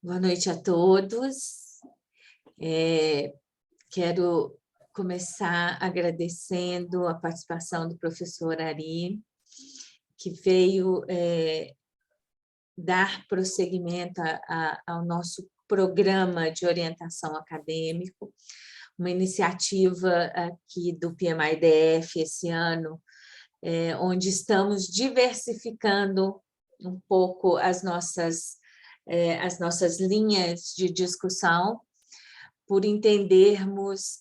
Boa noite a todos. Quero começar agradecendo a participação do professor Ari, que veio dar prosseguimento ao nosso programa de orientação acadêmico, uma iniciativa aqui do PMI-DF esse ano, onde estamos diversificando um pouco as nossas linhas de discussão, por entendermos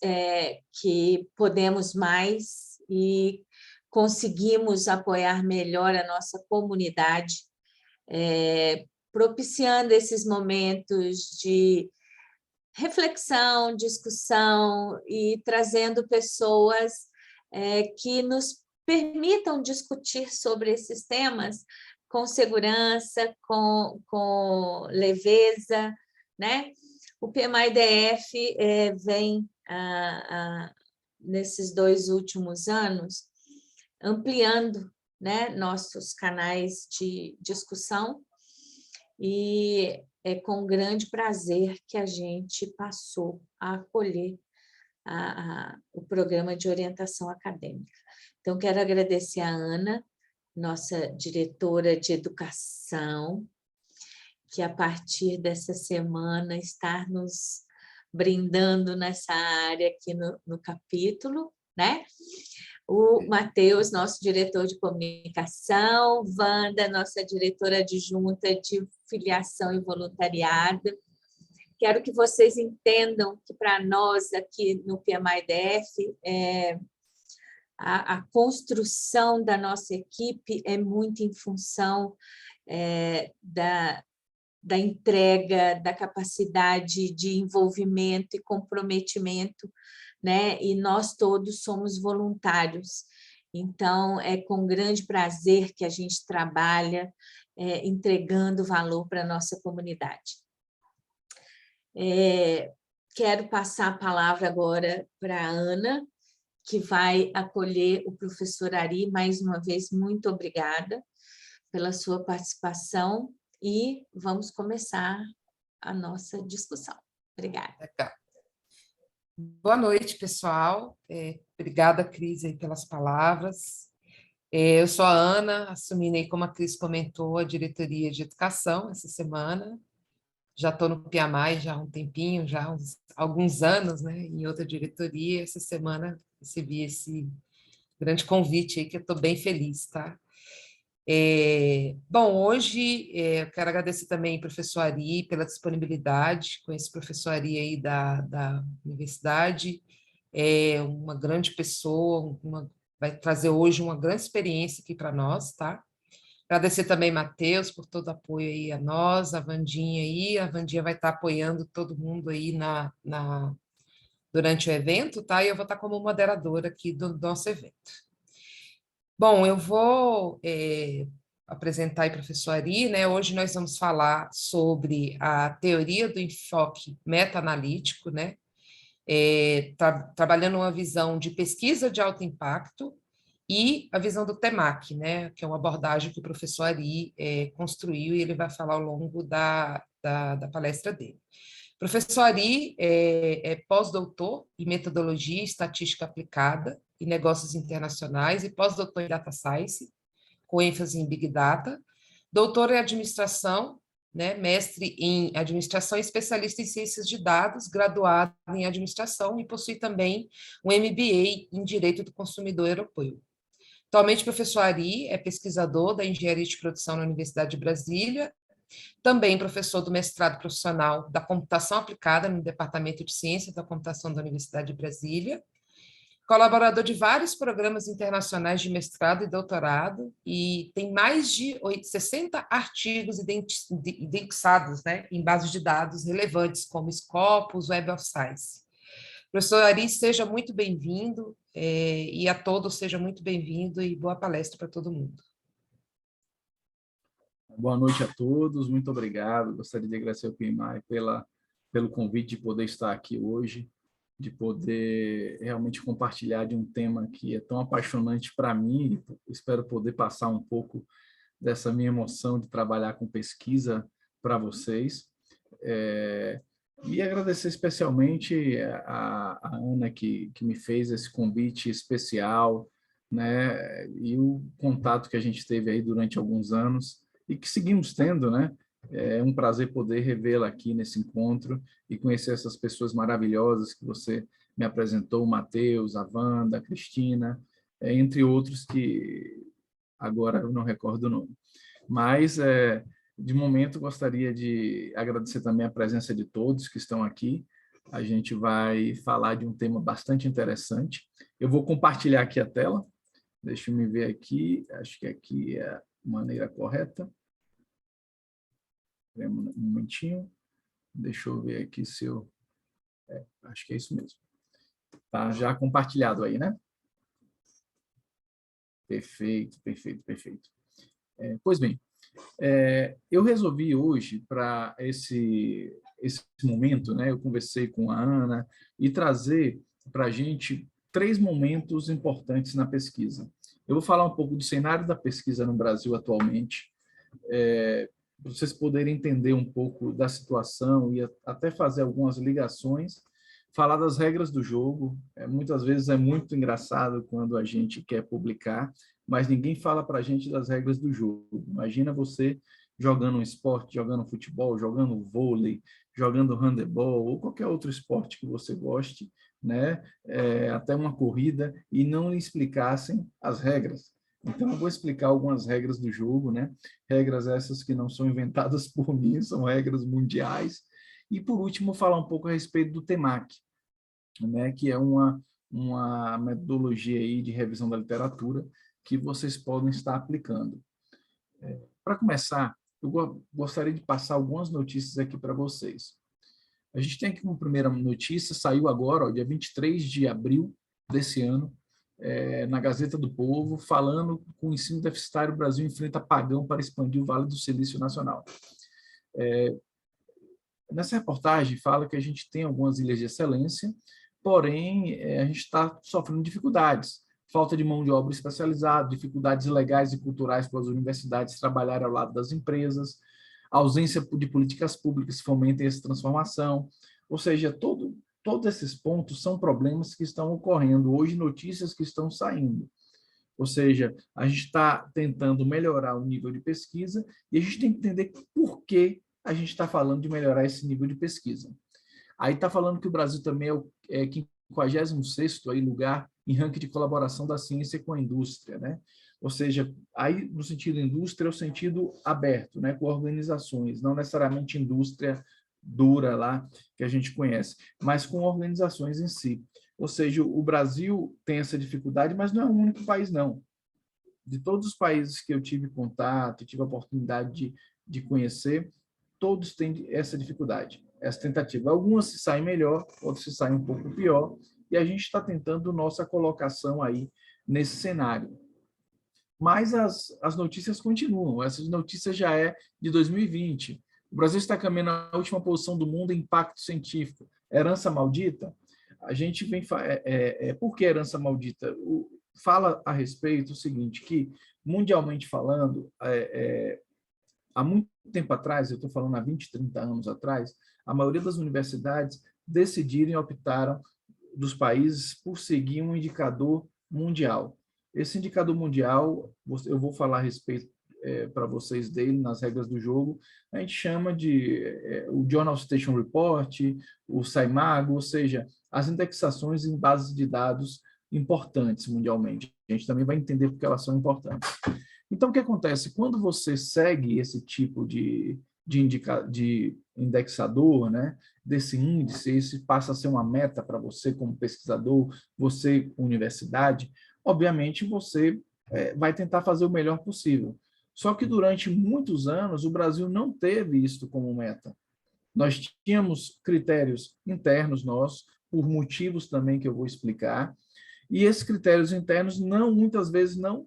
que podemos mais e conseguimos apoiar melhor a nossa comunidade, propiciando esses momentos de reflexão, discussão e trazendo pessoas que nos permitam discutir sobre esses temas com segurança, com leveza, né? O PMI-DF vem, nesses 2 últimos anos, ampliando, né, nossos canais de discussão, e é com grande prazer que a gente passou a acolher o programa de orientação acadêmica. Então, quero agradecer a Ana, nossa diretora de educação, que a partir dessa semana está nos brindando nessa área aqui no capítulo, né? O Matheus, nosso diretor de comunicação, Wanda, nossa diretora adjunta de filiação e voluntariado. Quero que vocês entendam que, para nós, aqui no PMI-DF, a construção da nossa equipe é muito em função da entrega, da capacidade de envolvimento e comprometimento, né? E nós todos somos voluntários. Então, é com grande prazer que a gente trabalha entregando valor para a nossa comunidade. Quero passar a palavra agora para a Ana, que vai acolher o professor Ari. Mais uma vez, muito obrigada pela sua participação e vamos começar a nossa discussão. Obrigada. Legal. Boa noite, pessoal. Obrigada, Cris, aí, pelas palavras. Eu sou a Ana, assumindo aí, como a Cris comentou, a diretoria de educação essa semana. Já estou no PMI já há um tempinho, já há alguns anos, né, em outra diretoria. Essa semana recebi esse grande convite aí, que eu estou bem feliz, tá? Bom, hoje eu quero agradecer também ao professor Ari pela disponibilidade, com esse professor Ari aí da universidade, uma grande pessoa, vai trazer hoje uma grande experiência aqui para nós, tá? Agradecer também, Matheus, por todo o apoio aí a nós, a Vandinha aí. A Vandinha vai estar apoiando todo mundo aí durante o evento, tá? E eu vou estar como moderadora aqui do nosso evento. Bom, eu vou apresentar aí o professor Ari, né? Hoje nós vamos falar sobre a teoria do enfoque meta-analítico, né? Trabalhando uma visão de pesquisa de alto impacto e a visão do TEMAC, né, que é uma abordagem que o professor Ari construiu e ele vai falar ao longo da palestra dele. O professor Ari é pós-doutor em metodologia e estatística aplicada e negócios internacionais e pós-doutor em data science, com ênfase em Big Data, doutor em administração, né, mestre em administração e especialista em ciências de dados, graduado em administração e possui também um MBA em Direito do Consumidor Europeu. Atualmente, o professor Ari é pesquisador da Engenharia de Produção na Universidade de Brasília, também professor do mestrado profissional da Computação Aplicada no Departamento de Ciência da Computação da Universidade de Brasília, colaborador de vários programas internacionais de mestrado e doutorado, e tem mais de 60 artigos indexados, né, em bases de dados relevantes, como Scopus, Web of Science. Professor Ari, seja muito bem-vindo, e a todos seja muito bem-vindo e boa palestra para todo mundo. Boa noite a todos, muito obrigado. Gostaria de agradecer ao PMI pelo convite de poder estar aqui hoje, de poder realmente compartilhar de um tema que é tão apaixonante para mim. Espero poder passar um pouco dessa minha emoção de trabalhar com pesquisa para vocês. E agradecer especialmente a Ana que me fez esse convite especial, né? E o contato que a gente teve aí durante alguns anos e que seguimos tendo, né? É um prazer poder revê-la aqui nesse encontro e conhecer essas pessoas maravilhosas que você me apresentou, o Matheus, a Wanda, a Cristina, entre outros que agora eu não recordo o nome. Mas, de momento, gostaria de agradecer também a presença de todos que estão aqui. A gente vai falar de um tema bastante interessante. Eu vou compartilhar aqui a tela. Deixa eu me ver aqui. Acho que aqui é a maneira correta. Um momentinho. Deixa eu ver aqui se eu... acho que é isso mesmo. Tá já compartilhado aí, né? Perfeito, perfeito, perfeito. Pois bem, eu resolvi hoje, para esse momento, né, eu conversei com a Ana, e trazer para a gente 3 momentos importantes na pesquisa. Eu vou falar um pouco do cenário da pesquisa no Brasil atualmente, para vocês poderem entender um pouco da situação e até fazer algumas ligações, falar das regras do jogo. Muitas vezes é muito engraçado quando a gente quer publicar, mas ninguém fala para a gente das regras do jogo. Imagina você jogando um esporte, jogando futebol, jogando vôlei, jogando handebol ou qualquer outro esporte que você goste, né? Até uma corrida, e não lhe explicassem as regras. Então, eu vou explicar algumas regras do jogo, né? Regras essas que não são inventadas por mim, são regras mundiais. E, por último, falar um pouco a respeito do TEMAC, né? Que é uma metodologia aí de revisão da literatura que vocês podem estar aplicando. Para começar, eu gostaria de passar algumas notícias aqui para vocês. A gente tem aqui uma primeira notícia, saiu agora, dia 23 de abril desse ano, na Gazeta do Povo, falando que o ensino deficitário, o Brasil enfrenta apagão para expandir o Vale do Silício Nacional. Nessa reportagem fala que a gente tem algumas ilhas de excelência, porém a gente está sofrendo dificuldades, falta de mão de obra especializada, dificuldades legais e culturais para as universidades trabalharem ao lado das empresas, ausência de políticas públicas que fomentem essa transformação, ou seja, todos esses pontos são problemas que estão ocorrendo hoje, notícias que estão saindo. Ou seja, a gente está tentando melhorar o nível de pesquisa e a gente tem que entender por que a gente está falando de melhorar esse nível de pesquisa. Aí está falando que o Brasil também é 56º aí lugar em ranking de colaboração da ciência com a indústria, né? Ou seja, aí no sentido indústria é o sentido aberto, né? Com organizações, não necessariamente indústria dura lá que a gente conhece, mas com organizações em si. Ou seja, o Brasil tem essa dificuldade, mas não é o único país, não. De todos os países que eu tive contato, tive a oportunidade de conhecer, todos têm essa dificuldade, essa tentativa. Algumas se saem melhor, outras se saem um pouco pior, e a gente está tentando nossa colocação aí nesse cenário. Mas as notícias continuam, essas notícias já é de 2020. O Brasil está caminhando na última posição do mundo em impacto científico. Herança maldita? A gente vem... por que herança maldita? Fala a respeito o seguinte, que, mundialmente falando, há muito tempo atrás, eu estou falando há 20, 30 anos atrás, a maioria das universidades decidiram e optaram dos países por seguir um indicador mundial. Esse indicador mundial, eu vou falar a respeito para vocês dele nas regras do jogo, a gente chama de o Journal Citation Report, o SciMago, ou seja, as indexações em bases de dados importantes mundialmente. A gente também vai entender porque elas são importantes. Então, o que acontece? Quando você segue esse tipo de indexador, né, desse índice, esse passa a ser uma meta para você como pesquisador, você, universidade, obviamente você vai tentar fazer o melhor possível. Só que durante muitos anos o Brasil não teve isso como meta. Nós tínhamos critérios internos nossos, por motivos também que eu vou explicar, e esses critérios internos muitas vezes não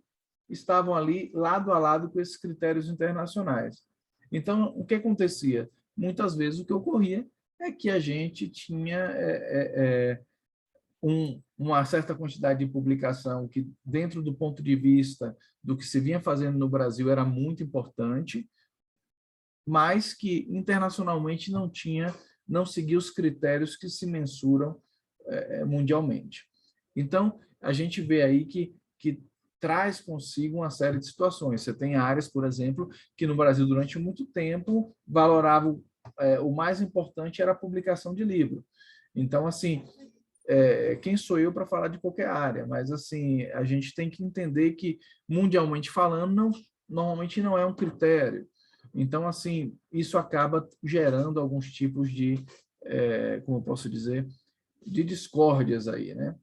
estavam ali lado a lado com esses critérios internacionais. Então, o que acontecia? Muitas vezes o que ocorria é que a gente tinha uma certa quantidade de publicação que, dentro do ponto de vista do que se vinha fazendo no Brasil, era muito importante, mas que internacionalmente não seguia os critérios que se mensuram mundialmente. Então, a gente vê aí que traz consigo uma série de situações. Você tem áreas, por exemplo, que no Brasil, durante muito tempo, valoravam o mais importante era a publicação de livro. Então, assim, quem sou eu para falar de qualquer área? Mas, assim, a gente tem que entender que, mundialmente falando, normalmente não é um critério. Então, assim, isso acaba gerando alguns tipos de, como eu posso dizer, de discórdias aí, né?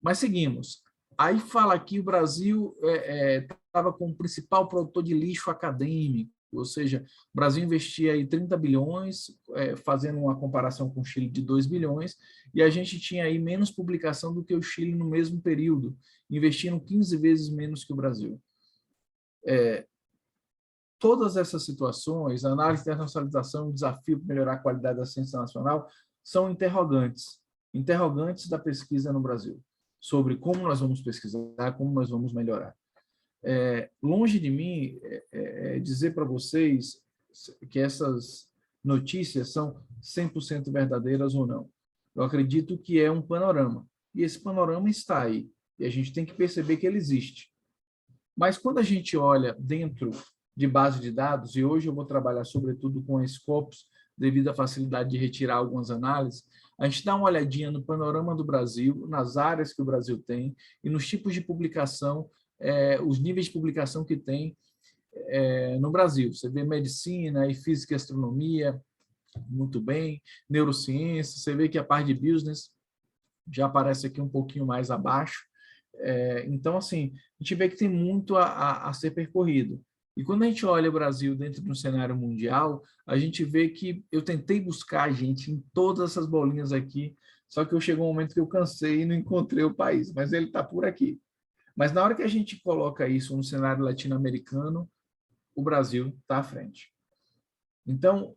Mas seguimos. Aí fala que o Brasil estava como principal produtor de lixo acadêmico, ou seja, o Brasil investia aí 30 bilhões, fazendo uma comparação com o Chile de 2 bilhões, e a gente tinha aí menos publicação do que o Chile no mesmo período, investindo 15 vezes menos que o Brasil. Todas essas situações, a análise de internacionalização, o desafio para melhorar a qualidade da ciência nacional, são interrogantes da pesquisa no Brasil, sobre como nós vamos pesquisar, como nós vamos melhorar. Longe de mim dizer para vocês que essas notícias são 100% verdadeiras ou não. Eu acredito que é um panorama, e esse panorama está aí, e a gente tem que perceber que ele existe. Mas quando a gente olha dentro de base de dados, e hoje eu vou trabalhar sobretudo com a Scopus, devido à facilidade de retirar algumas análises, a gente dá uma olhadinha no panorama do Brasil, nas áreas que o Brasil tem, e nos tipos de publicação, os níveis de publicação que tem no Brasil. Você vê medicina e física e astronomia, muito bem, neurociência, você vê que a parte de business já aparece aqui um pouquinho mais abaixo. Então, assim, a gente vê que tem muito a ser percorrido. E quando a gente olha o Brasil dentro de um cenário mundial, a gente vê que eu tentei buscar, gente, em todas essas bolinhas aqui, só que chegou um momento que eu cansei e não encontrei o país, mas ele está por aqui. Mas na hora que a gente coloca isso no cenário latino-americano, o Brasil está à frente. Então,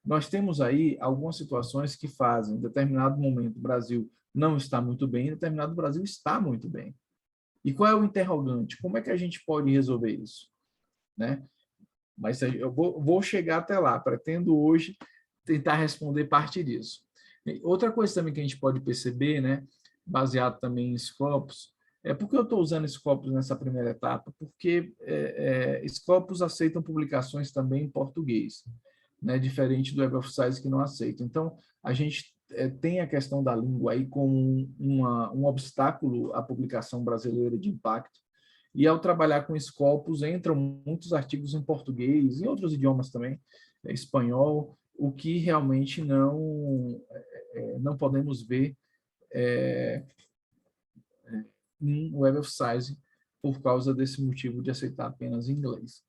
nós temos aí algumas situações que fazem, em determinado momento, o Brasil não está muito bem, em determinado o Brasil está muito bem. E qual é o interrogante? Como é que a gente pode resolver isso? Né? Mas eu vou chegar até lá, pretendo hoje tentar responder parte disso. Outra coisa também que a gente pode perceber, né, baseado também em Scopus, por que eu estou usando Scopus nessa primeira etapa? Porque Scopus aceitam publicações também em português, né, diferente do Web of Science que não aceita. Então, a gente tem a questão da língua aí como um obstáculo à publicação brasileira de impacto. E ao trabalhar com Scopus, entram muitos artigos em português, em outros idiomas também, espanhol, o que realmente não podemos ver em Web of Science por causa desse motivo de aceitar apenas em inglês.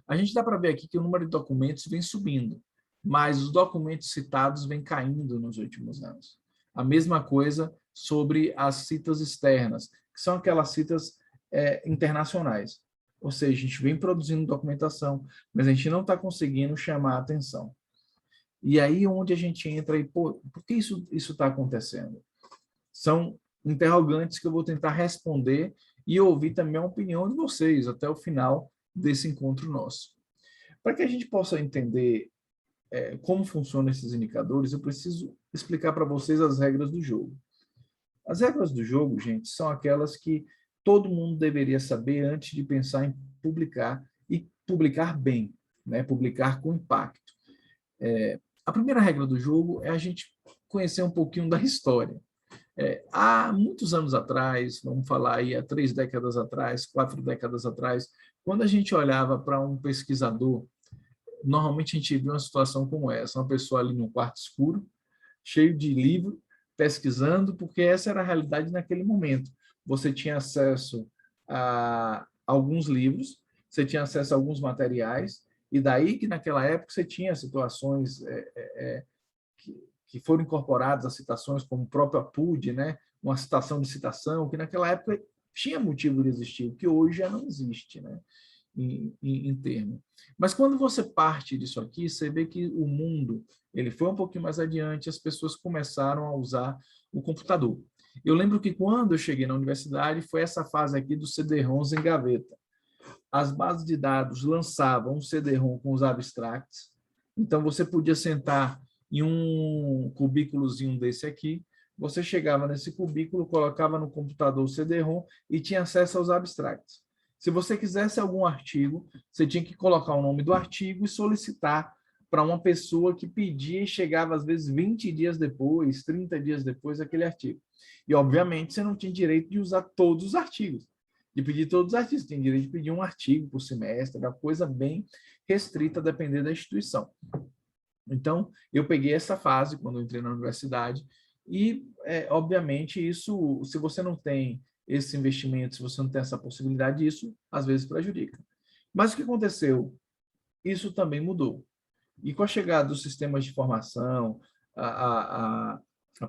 A gente dá para ver aqui que o número de documentos vem subindo, mas os documentos citados vêm caindo nos últimos anos. A mesma coisa sobre as citas externas, que são aquelas citas internacionais. Ou seja, a gente vem produzindo documentação, mas a gente não está conseguindo chamar a atenção. E aí onde a gente entra e, por que isso está acontecendo? São interrogantes que eu vou tentar responder e ouvir também a opinião de vocês até o final desse encontro nosso. Para que a gente possa entender como funcionam esses indicadores, eu preciso explicar para vocês as regras do jogo. As regras do jogo, gente, são aquelas que todo mundo deveria saber antes de pensar em publicar, e publicar bem, né? Publicar com impacto. A primeira regra do jogo é a gente conhecer um pouquinho da história. Há muitos anos atrás, vamos falar aí há 3 décadas atrás, 4 décadas atrás, quando a gente olhava para um pesquisador, normalmente a gente via uma situação como essa, uma pessoa ali num quarto escuro, cheio de livro, pesquisando, porque essa era a realidade naquele momento. Você tinha acesso a alguns livros, você tinha acesso a alguns materiais, e daí que naquela época você tinha situações que foram incorporadas as citações, como o próprio APUD, né? Uma citação de citação, que naquela época tinha motivo de existir, que hoje já não existe, né? Em termo. Mas quando você parte disso aqui, você vê que o mundo ele foi um pouquinho mais adiante, as pessoas começaram a usar o computador. Eu lembro que quando eu cheguei na universidade, foi essa fase aqui do CD-ROMs em gaveta. As bases de dados lançavam um CD-ROM com os abstracts, então você podia sentar em um cubículozinho desse aqui, você chegava nesse cubículo, colocava no computador o CD-ROM e tinha acesso aos abstracts. Se você quisesse algum artigo, você tinha que colocar o nome do artigo e solicitar para uma pessoa que pedia e chegava, às vezes, 20 dias depois, 30 dias depois, aquele artigo. E, obviamente, você não tinha direito de usar todos os artigos, de pedir todos os artigos. Você tem direito de pedir um artigo por semestre, uma coisa bem restrita, a depender da instituição. Então, eu peguei essa fase quando eu entrei na universidade e, obviamente, isso, se você não tem esse investimento, se você não tem essa possibilidade, isso às vezes prejudica. Mas o que aconteceu? Isso também mudou. E com a chegada dos sistemas de informação, a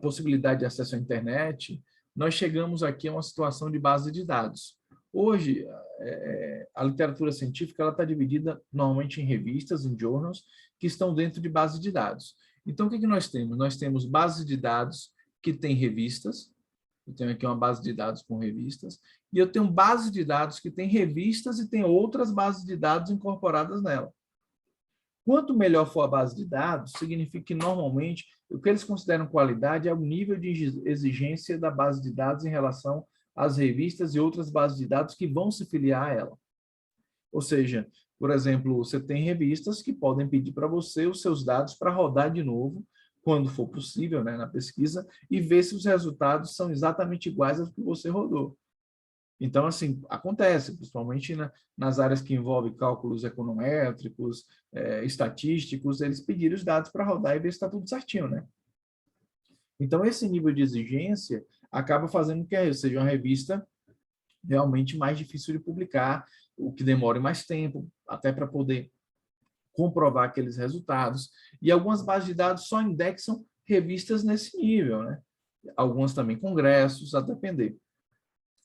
possibilidade de acesso à internet, nós chegamos aqui a uma situação de base de dados. Hoje, a literatura científica ela está dividida normalmente em revistas, em journals, que estão dentro de base de dados. Então, o que nós temos? Nós temos bases de dados que têm revistas. Eu tenho aqui uma base de dados com revistas, e eu tenho base de dados que tem revistas e tem outras bases de dados incorporadas nela. Quanto melhor for a base de dados, significa que, normalmente, o que eles consideram qualidade é o nível de exigência da base de dados em relação às revistas e outras bases de dados que vão se filiar a ela. Ou seja, por exemplo, você tem revistas que podem pedir para você os seus dados para rodar de novo, quando for possível, né, na pesquisa, e ver se os resultados são exatamente iguais aos que você rodou. Então, assim, acontece, principalmente nas áreas que envolvem cálculos econométricos, estatísticos, eles pedirem os dados para rodar e ver se está tudo certinho, né? Então, esse nível de exigência acaba fazendo que seja uma revista realmente mais difícil de publicar, o que demore mais tempo, até para poder comprovar aqueles resultados. E algumas bases de dados só indexam revistas nesse nível, né? Algumas também congressos, a depender.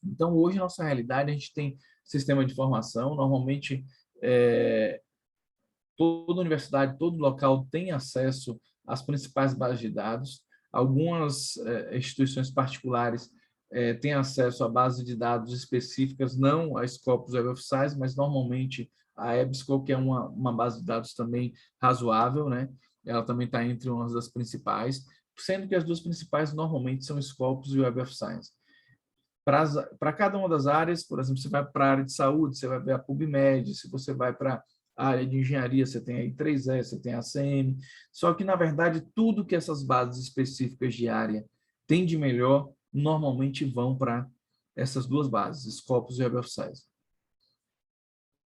Então, hoje, na nossa realidade, a gente tem sistema de informação, normalmente toda universidade, todo local tem acesso às principais bases de dados. Algumas instituições particulares têm acesso a bases de dados específicas, não a Scopus Web of Science, mas normalmente a EBSCO, que é uma base de dados também razoável, né? Ela também está entre umas das principais, sendo que as duas principais normalmente são Scopus e Web of Science. Para cada uma das áreas, por exemplo, você vai para a área de saúde, você vai ver a PubMed, se você vai para a área de engenharia, você tem a I3E, você tem a ACM, só que, na verdade, tudo que essas bases específicas de área têm de melhor, normalmente vão para essas duas bases, Scopus e Web of Science.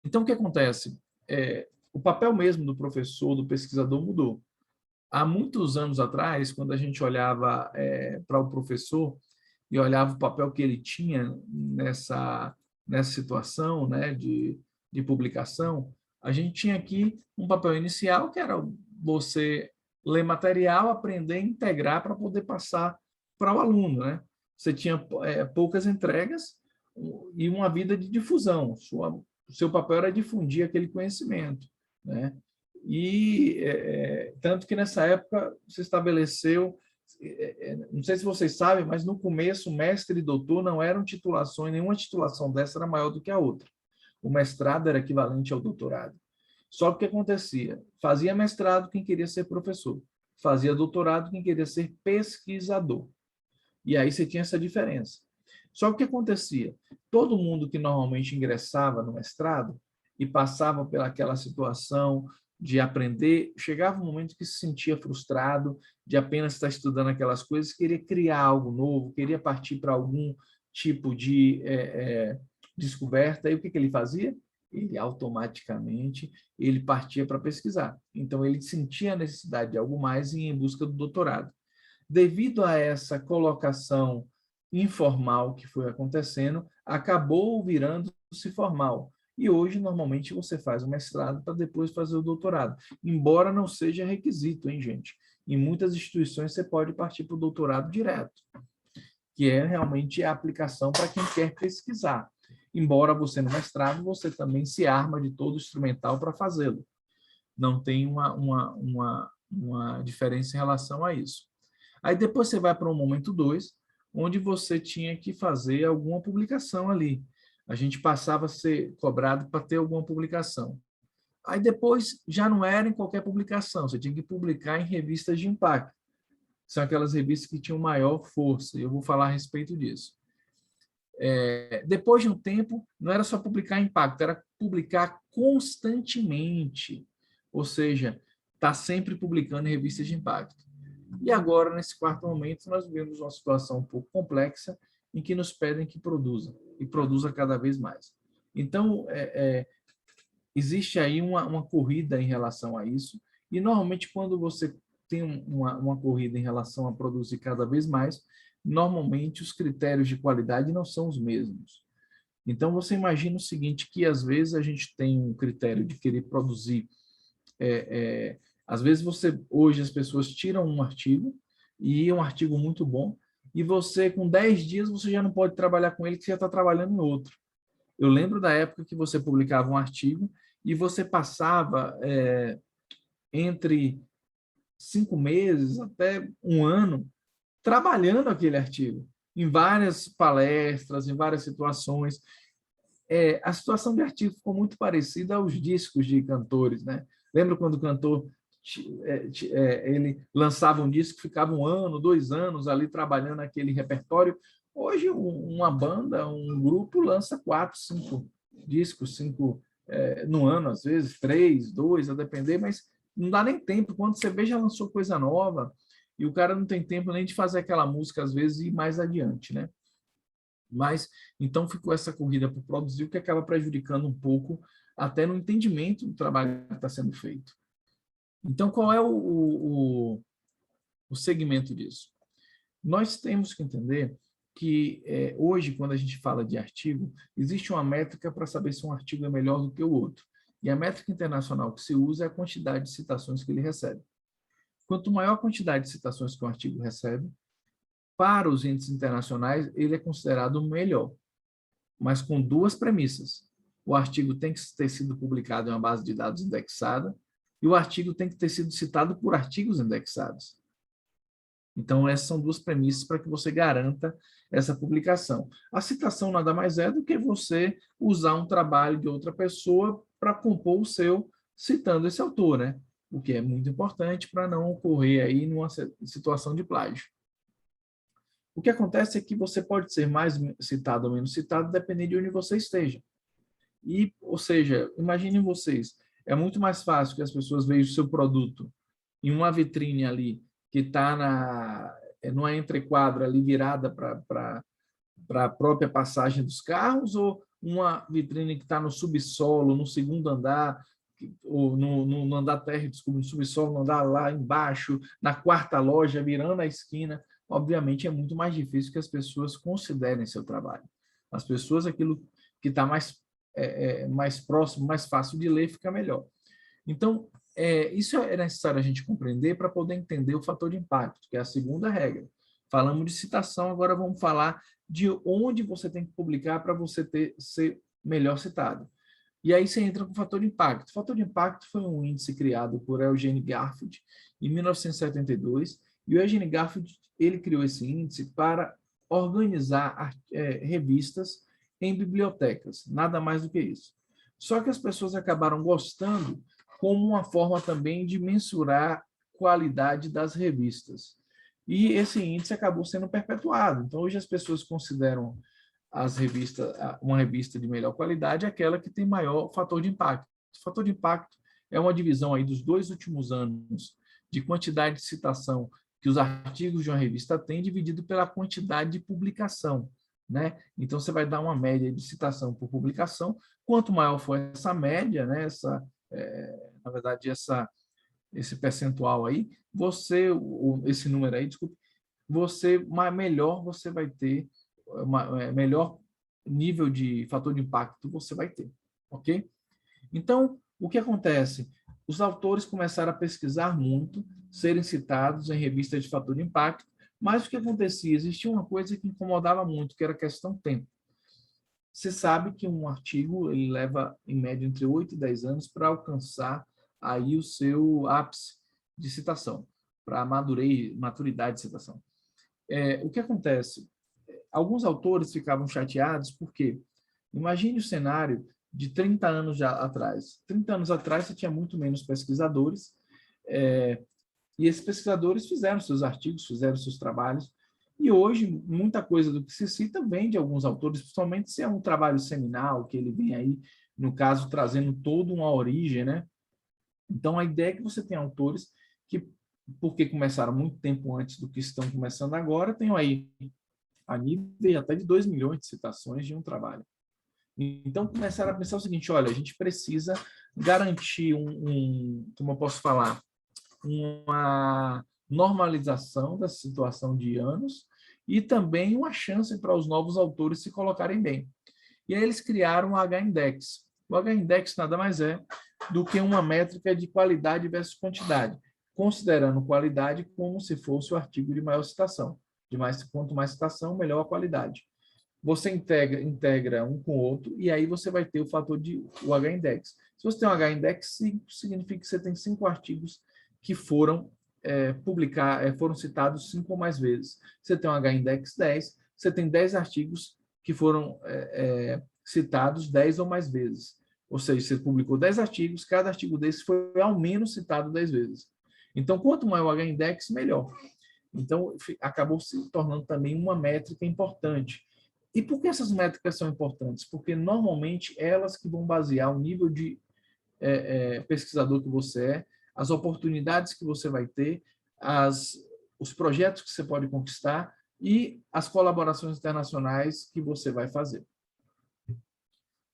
Então, o que acontece? O papel mesmo do professor, do pesquisador mudou. Há muitos anos atrás, quando a gente olhava para o professor e olhava o papel que ele tinha nessa situação, né, de publicação, a gente tinha aqui um papel inicial, que era você ler material, aprender, integrar para poder passar para o aluno, né? Você tinha poucas entregas e uma vida de difusão. O seu papel era difundir aquele conhecimento, né? E tanto que nessa época se estabeleceu, não sei se vocês sabem, mas no começo mestre e doutor não eram titulações, nenhuma titulação dessa era maior do que a outra. O mestrado era equivalente ao doutorado. Só que o que acontecia? Fazia mestrado quem queria ser professor, fazia doutorado quem queria ser pesquisador. E aí você tinha essa diferença. Só que o que acontecia? Todo mundo que normalmente ingressava no mestrado e passava pelaquela situação de aprender, chegava um momento que se sentia frustrado de apenas estar estudando aquelas coisas, queria criar algo novo, queria partir para algum tipo de descoberta. E o que ele fazia? Ele automaticamente ele partia para pesquisar. Então, ele sentia a necessidade de algo mais e ia em busca do doutorado. Devido a essa colocação informal que foi acontecendo, acabou virando-se formal. E hoje, normalmente, você faz o mestrado para depois fazer o doutorado. Embora não seja requisito, hein, gente? Em muitas instituições, você pode partir para o doutorado direto, que é realmente a aplicação para quem quer pesquisar. Embora você, no mestrado, você também se arma de todo o instrumental para fazê-lo. Não tem uma diferença em relação a isso. Aí depois você vai para um momento 2, onde você tinha que fazer alguma publicação ali. a gente passava a ser cobrado para ter alguma publicação. Aí depois já não era em qualquer publicação, você tinha que publicar em revistas de impacto. São aquelas revistas que tinham maior força, e eu vou falar a respeito disso. Depois de um tempo, não era só publicar impacto, era publicar constantemente, ou seja, está sempre publicando em revistas de impacto. E agora, nesse quarto momento, nós vivemos uma situação um pouco complexa, em que nos pedem que produza, e produza cada vez mais. Então, existe aí uma corrida em relação a isso, e normalmente quando você tem uma corrida em relação a produzir cada vez mais, normalmente os critérios de qualidade não são os mesmos. Então, você imagina o seguinte, que às vezes a gente tem um critério de querer produzir, às vezes hoje as pessoas tiram um artigo, e é um artigo muito bom, e você, com 10 dias, você já não pode trabalhar com ele, que você já está trabalhando em outro. Eu lembro da época que você publicava um artigo e você passava entre 5 meses até um ano trabalhando aquele artigo, em várias palestras, em várias situações. A situação de artigo ficou muito parecida aos discos de cantores, né? Lembra quando o cantor ele lançava um disco, ficava 1 ano, 2 anos ali trabalhando aquele repertório? Hoje, uma banda, um grupo lança 4, 5 discos, 5 no ano, às vezes 3, 2, a depender, mas não dá nem tempo. Quando você vê, já lançou coisa nova, e o cara não tem tempo nem de fazer aquela música, às vezes, e ir mais adiante, né? Mas, então, ficou essa corrida por produzir, o que acaba prejudicando um pouco até no entendimento do trabalho que está sendo feito. Então, qual é o segmento disso? Nós temos que entender que hoje, quando a gente fala de artigo, existe uma métrica para saber se um artigo é melhor do que o outro. E a métrica internacional que se usa é a quantidade de citações que ele recebe. Quanto maior a quantidade de citações que um artigo recebe, para os índices internacionais, ele é considerado melhor, mas com 2 premissas. O artigo tem que ter sido publicado em uma base de dados indexada, e o artigo tem que ter sido citado por artigos indexados. Então, essas são 2 premissas para que você garanta essa publicação. A citação nada mais é do que você usar um trabalho de outra pessoa para compor o seu, citando esse autor, né? O que é muito importante para não ocorrer aí numa situação de plágio. O que acontece é que você pode ser mais citado ou menos citado, dependendo de onde você esteja. Ou seja, imaginem vocês, é muito mais fácil que as pessoas vejam o seu produto em uma vitrine ali, que está numa entrequadra ali virada para a própria passagem dos carros, ou uma vitrine que está no subsolo, no segundo andar, ou no andar térreo, desculpa, no subsolo, no andar lá embaixo, na 4ª loja, virando a esquina. Obviamente, é muito mais difícil que as pessoas considerem seu trabalho. As pessoas, aquilo que está mais próximo, mais fácil de ler, fica melhor. Então, isso é necessário a gente compreender para poder entender o fator de impacto, que é a segunda regra. Falamos de citação, agora vamos falar de onde você tem que publicar para você ser melhor citado. E aí você entra com o fator de impacto. O fator de impacto foi um índice criado por Eugene Garfield em 1972, e o Eugene Garfield ele criou esse índice para organizar revistas em bibliotecas, nada mais do que isso. Só que as pessoas acabaram gostando como uma forma também de mensurar a qualidade das revistas. E esse índice acabou sendo perpetuado. Então, hoje as pessoas consideram uma revista de melhor qualidade aquela que tem maior fator de impacto. O fator de impacto é uma divisão aí dos 2 últimos anos de quantidade de citação que os artigos de uma revista têm, dividido pela quantidade de publicação, né? Então, você vai dar uma média de citação por publicação. Quanto maior for essa média, né? Na verdade, esse percentual aí, esse número aí, desculpe, melhor você vai ter, melhor nível de fator de impacto você vai ter, ok? Então, o que acontece? Os autores começaram a pesquisar muito, serem citados em revistas de fator de impacto, mas o que acontecia? Existia uma coisa que incomodava muito, que era a questão tempo. Você sabe que um artigo ele leva, em média, entre 8 e 10 anos para alcançar aí o seu ápice de citação, para a maturidade de citação. O que acontece? Alguns autores ficavam chateados, por quê? Imagine o cenário de 30 anos já atrás. 30 anos atrás, você tinha muito menos pesquisadores, e esses pesquisadores fizeram seus artigos, fizeram seus trabalhos, e hoje muita coisa do que se cita vem de alguns autores, principalmente se é um trabalho seminal, que ele vem aí, no caso, trazendo toda uma origem, né? Então, a ideia é que você tem autores que, porque começaram muito tempo antes do que estão começando agora, tenham aí a nível até de 2 milhões de citações de um trabalho. Então, começaram a pensar o seguinte, olha, a gente precisa garantir como eu posso falar, uma normalização da situação de anos e também uma chance para os novos autores se colocarem bem. E aí eles criaram o H-Index. O H-Index nada mais é do que uma métrica de qualidade versus quantidade, considerando qualidade como se fosse o artigo de maior citação. Quanto mais citação, melhor a qualidade. Você integra um com o outro e aí você vai ter o fator o H-Index. Se você tem um H-Index 5, significa que você tem 5 artigos que foram foram citados 5 ou mais vezes. Você tem um H-Index 10, você tem 10 artigos que foram citados 10 ou mais vezes. Ou seja, você publicou 10 artigos, cada artigo desse foi ao menos citado 10 vezes. Então, quanto maior o H-Index, melhor. Então, acabou se tornando também uma métrica importante. E por que essas métricas são importantes? Porque, normalmente, elas que vão basear o nível de pesquisador que você é, as oportunidades que você vai ter, os projetos que você pode conquistar e as colaborações internacionais que você vai fazer.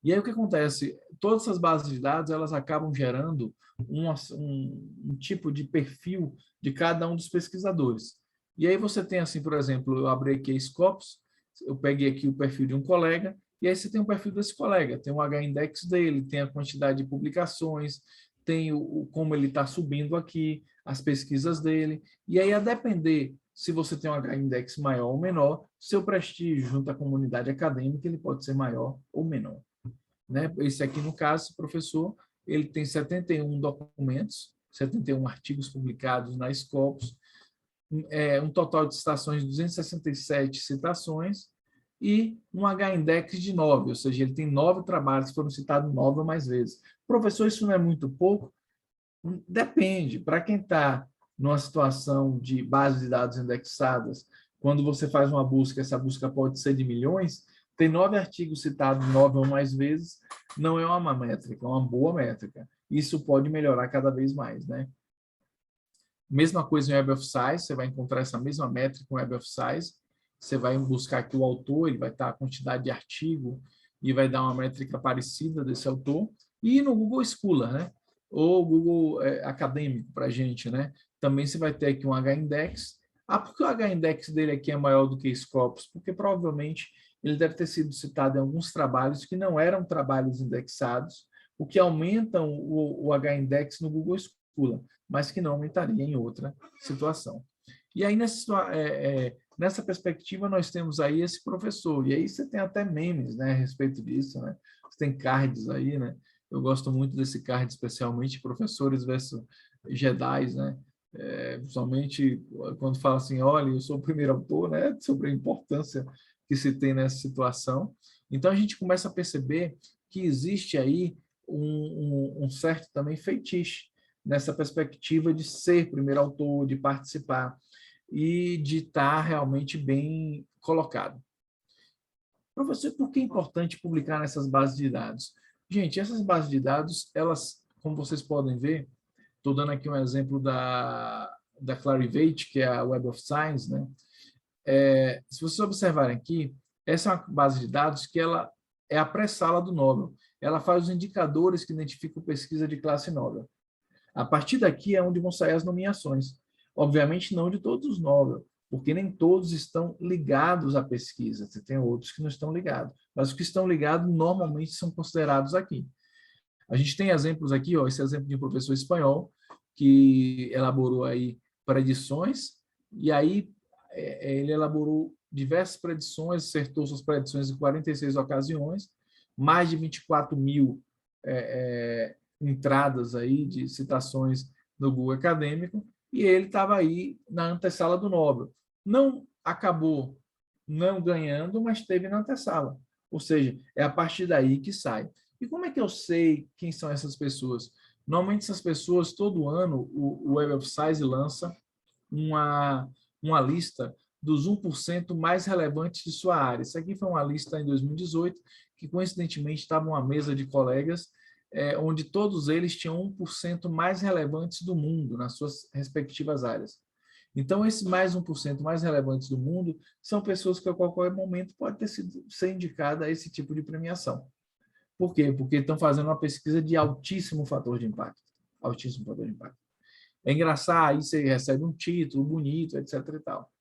E aí o que acontece? Todas essas bases de dados, elas acabam gerando um tipo de perfil de cada um dos pesquisadores. E aí você tem assim, por exemplo, eu abri aqui a Scopus, eu peguei aqui o perfil de um colega, e aí você tem o perfil desse colega, tem o H-Index dele, tem a quantidade de publicações, tem como ele está subindo aqui, as pesquisas dele, e aí a depender se você tem um H-Index maior ou menor, seu prestígio junto à comunidade acadêmica ele pode ser maior ou menor. Né? Esse aqui, no caso, esse professor, ele tem 71 documentos, 71 artigos publicados na Scopus, um total de citações de 267 citações e um H-Index de 9, ou seja, ele tem 9 trabalhos que foram citados 9 ou mais vezes. Professor, isso não é muito pouco? Depende. Para quem está numa situação de base de dados indexadas, quando você faz uma busca, essa busca pode ser de milhões, tem 9 artigos citados 9 ou mais vezes, não é uma má métrica, é uma boa métrica. Isso pode melhorar cada vez mais, né? Mesma coisa em Web of Science, você vai encontrar essa mesma métrica em Web of Science, você vai buscar aqui o autor, ele vai estar a quantidade de artigo e vai dar uma métrica parecida desse autor, e no Google Scholar, né? Ou Google Acadêmico para a gente, né? Também você vai ter aqui um H-Index. Por que o H-Index dele aqui é maior do que Scopus? Porque provavelmente ele deve ter sido citado em alguns trabalhos que não eram trabalhos indexados, o que aumenta o H-Index no Google Scholar, mas que não aumentaria em outra situação. E aí, nessa perspectiva, nós temos aí esse professor, e aí você tem até memes, né, a respeito disso, né? Você tem cards aí, né? Eu gosto muito desse card, especialmente professores versus Jedis, né? Principalmente quando fala assim, olha, eu sou o primeiro autor, né? Sobre a importância que se tem nessa situação. Então, a gente começa a perceber que existe aí um certo também feitiço nessa perspectiva de ser primeiro autor, de participar e de estar realmente bem colocado. Professor, por que é importante publicar nessas bases de dados? Gente, essas bases de dados, elas, como vocês podem ver, estou dando aqui um exemplo da Clarivate, que é a Web of Science, né? Se vocês observarem aqui, essa é uma base de dados que ela é a pré-sala do Nobel. Ela faz os indicadores que identificam pesquisa de classe Nobel. A partir daqui é onde vão sair as nomeações. Obviamente não de todos os Nobel, porque nem todos estão ligados à pesquisa. Você tem outros que não estão ligados. Mas os que estão ligados normalmente são considerados aqui. A gente tem exemplos aqui, esse exemplo de um professor espanhol que elaborou aí predições, e aí ele elaborou diversas predições, acertou suas predições em 46 ocasiões, mais de 24 mil entradas aí de citações no Google Acadêmico, e ele estava aí na antessala do Nobel. Não acabou não ganhando, mas esteve na antessala. Ou seja, é a partir daí que sai. E como é que eu sei quem são essas pessoas? Normalmente, essas pessoas, todo ano, o Web of Science lança uma lista dos 1% mais relevantes de sua área. Isso aqui foi uma lista em 2018, que coincidentemente estava uma mesa de colegas, onde todos eles tinham 1% mais relevantes do mundo nas suas respectivas áreas. Então, esses mais 1% mais relevantes do mundo são pessoas que a qualquer momento pode ser indicada a esse tipo de premiação. Por quê? Porque estão fazendo uma pesquisa de altíssimo fator de impacto. Altíssimo fator de impacto. É engraçado, aí você recebe um título bonito, etc. e tal.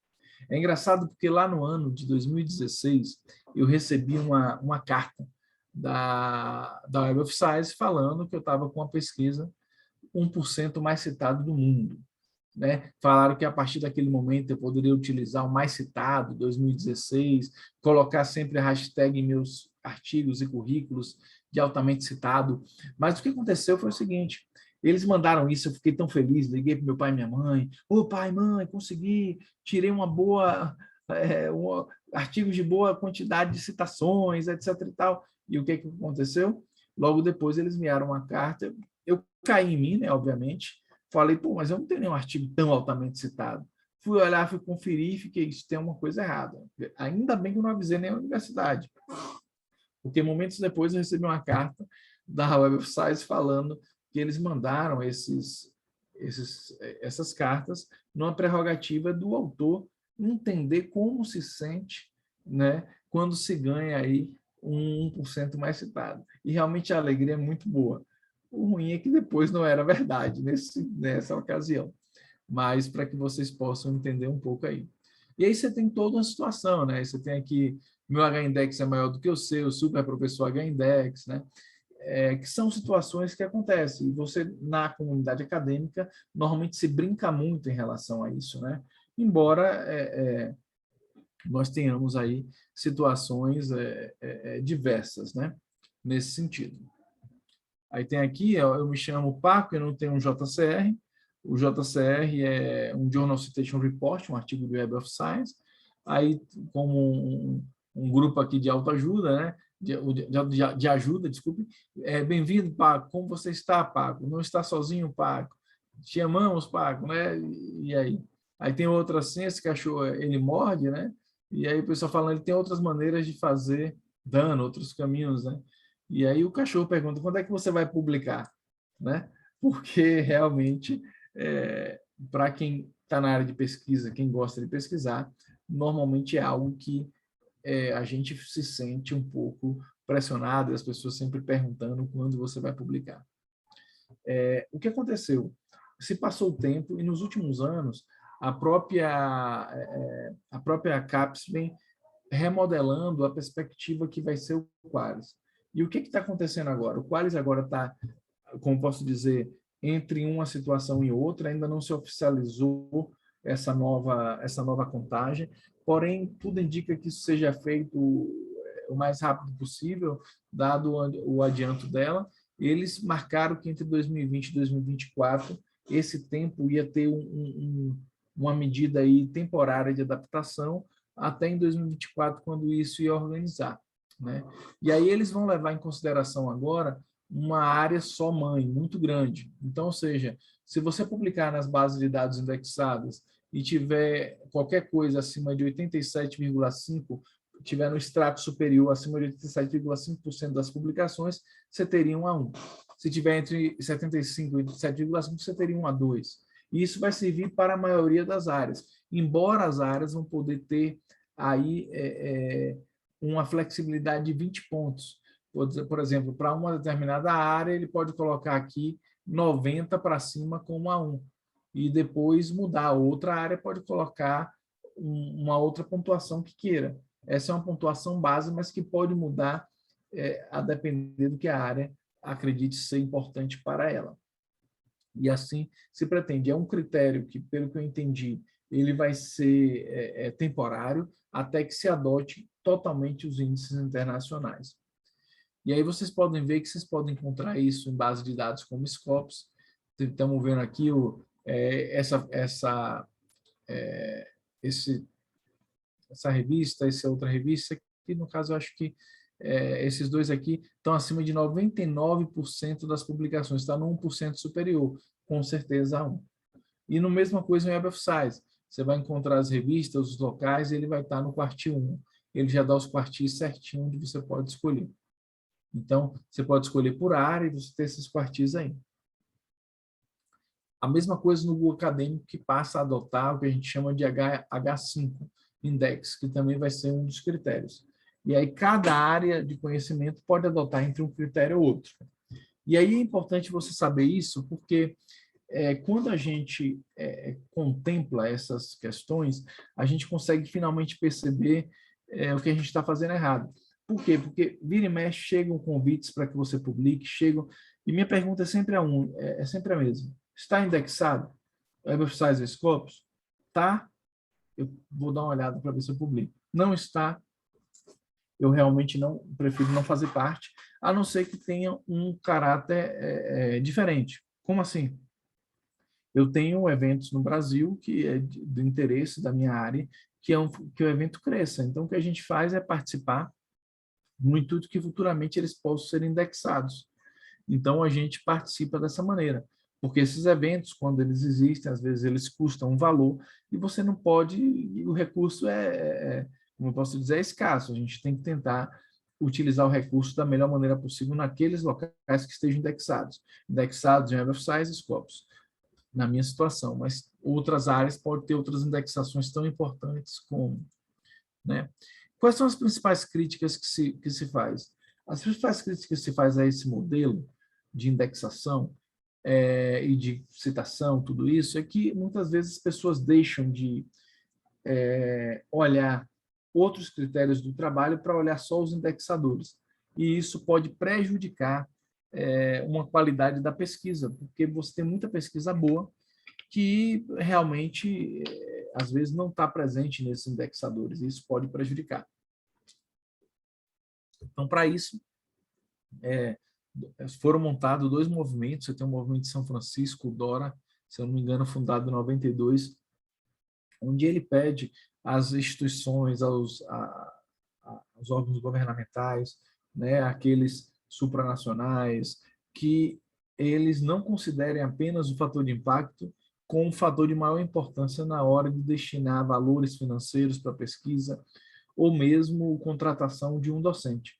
É engraçado porque lá no ano de 2016, eu recebi uma carta da Web of Science falando que eu estava com uma pesquisa 1% mais citado do mundo. Né? Falaram que a partir daquele momento eu poderia utilizar o mais citado, 2016, colocar sempre a hashtag em meus artigos e currículos de altamente citado. Mas o que aconteceu foi o seguinte, eles mandaram isso, eu fiquei tão feliz, liguei para meu pai e minha mãe, ô pai, mãe, consegui, tirei uma boa, artigos de boa quantidade de citações, etc. e tal. E o que aconteceu? Logo depois eles enviaram uma carta, eu caí em mim, né, obviamente, falei, pô, mas eu não tenho nenhum artigo tão altamente citado. Fui olhar, fui conferir e fiquei, isso tem uma coisa errada. Ainda bem que eu não avisei nem a universidade. Porque momentos depois eu recebi uma carta da Web of Science falando que eles mandaram essas cartas numa prerrogativa do autor entender como se sente, né, quando se ganha aí um 1% mais citado. E realmente a alegria é muito boa. O ruim é que depois não era verdade nessa ocasião. Mas para que vocês possam entender um pouco aí. E aí você tem toda uma situação, né? Você tem aqui, meu H-index é maior do que o seu, super professor H-index, né? Que são situações que acontecem. E você, na comunidade acadêmica, normalmente se brinca muito em relação a isso, né? Embora nós tenhamos aí situações diversas, né? Nesse sentido. Aí tem aqui, eu me chamo Paco, eu não tenho um JCR. O JCR é um Journal Citation Report, um artigo do Web of Science. Aí, como um grupo aqui de autoajuda, né? De ajuda, desculpe. Bem-vindo, Paco. Como você está, Paco? Não está sozinho, Paco? Te amamos, Paco, né? E aí? Aí tem outra assim, esse cachorro, ele morde, né? E aí o pessoal falando, ele tem outras maneiras de fazer dano, outros caminhos, né? E aí o cachorro pergunta, quando é que você vai publicar? Né? Porque realmente, para quem está na área de pesquisa, quem gosta de pesquisar, normalmente é algo que a gente se sente um pouco pressionado, e as pessoas sempre perguntando quando você vai publicar. O que aconteceu? Se passou o tempo e nos últimos anos a própria CAPES vem remodelando a perspectiva que vai ser o Qualis. E o que está acontecendo agora? O Qualis agora está, como posso dizer, entre uma situação e outra, ainda não se oficializou essa nova contagem, porém, tudo indica que isso seja feito o mais rápido possível, dado o adianto dela. Eles marcaram que entre 2020 e 2024, esse tempo ia ter uma medida aí temporária de adaptação, até em 2024, quando isso ia organizar. Né? E aí eles vão levar em consideração agora uma área só mãe, muito grande. Então, ou seja, se você publicar nas bases de dados indexadas e tiver qualquer coisa acima de 87,5%, tiver no extrato superior acima de 87,5% das publicações, você teria 1 a 1. Se tiver entre 75 e 7,5, você teria 1 a 2. E isso vai servir para a maioria das áreas, embora as áreas vão poder ter aí uma flexibilidade de 20 pontos. Por exemplo, para uma determinada área, ele pode colocar aqui 90 para cima com 1 a 1. E depois mudar. Outra área pode colocar uma outra pontuação que queira. Essa é uma pontuação base, mas que pode mudar a depender do que a área acredite ser importante para ela. E assim se pretende. É um critério que, pelo que eu entendi, ele vai ser temporário até que se adote totalmente os índices internacionais. E aí vocês podem ver que vocês podem encontrar isso em base de dados como Scopus. Estamos vendo aqui essa revista, essa outra revista, que no caso eu acho que esses dois aqui estão acima de 99% das publicações, está no 1% superior, com certeza a 1. E no mesma coisa em Web of Science, você vai encontrar as revistas, os locais, e ele vai estar no quartil 1. Ele já dá os quartis certinho onde você pode escolher. Então, você pode escolher por área e você tem esses quartis aí. A mesma coisa no Google Acadêmico, que passa a adotar o que a gente chama de H5 Index, que também vai ser um dos critérios. E aí, cada área de conhecimento pode adotar entre um critério ou outro. E aí é importante você saber isso, porque quando a gente contempla essas questões, a gente consegue finalmente perceber o que a gente está fazendo errado. Por quê? Porque vira e mexe, chegam convites para que você publique, chegam... E minha pergunta é sempre sempre a mesma. Está indexado? Web of Science e Scopus? Tá? Eu vou dar uma olhada para ver se eu publico. Não está? Eu realmente prefiro não fazer parte, a não ser que tenha um caráter diferente. Como assim? Eu tenho eventos no Brasil que é do interesse da minha área, que o evento cresça. Então, o que a gente faz é participar no intuito que futuramente eles possam ser indexados. Então, a gente participa dessa maneira, porque esses eventos, quando eles existem, às vezes eles custam um valor e você não pode, e o recurso como eu posso dizer, é escasso. A gente tem que tentar utilizar o recurso da melhor maneira possível naqueles locais que estejam indexados em Web of Science e Scopus, na minha situação, mas outras áreas podem ter outras indexações tão importantes como, né? Quais são as principais críticas que se faz? As principais críticas que se faz a esse modelo de indexação e de citação, tudo isso, é que muitas vezes as pessoas deixam de olhar outros critérios do trabalho para olhar só os indexadores. E isso pode prejudicar uma qualidade da pesquisa, porque você tem muita pesquisa boa que realmente, às vezes, não está presente nesses indexadores, e isso pode prejudicar. Então, para isso, foram montados 2 movimentos. Você tem o movimento de São Francisco, o DORA, se eu não me engano, fundado em 92, onde ele pede às instituições, aos órgãos governamentais, né, aqueles supranacionais, que eles não considerem apenas o fator de impacto como um fator de maior importância na hora de destinar valores financeiros para pesquisa, ou mesmo contratação de um docente,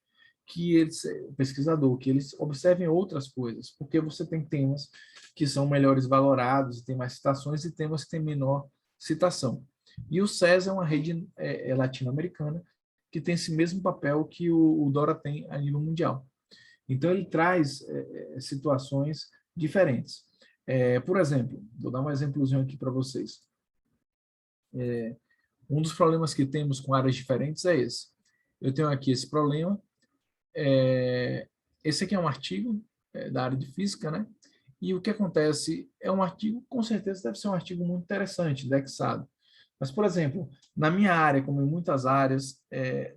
pesquisador, que eles observem outras coisas, porque você tem temas que são melhores valorados, tem mais citações, e temas que têm menor citação. E o SES é uma rede latino-americana que tem esse mesmo papel que o DORA tem a nível mundial. Então, ele traz situações diferentes. Por exemplo, vou dar um exemplozinho aqui para vocês. Um dos problemas que temos com áreas diferentes é esse. Eu tenho aqui esse problema. Esse aqui é um artigo da área de física, né? E o que acontece é um artigo, com certeza deve ser um artigo muito interessante, indexado. Mas, por exemplo, na minha área, como em muitas áreas,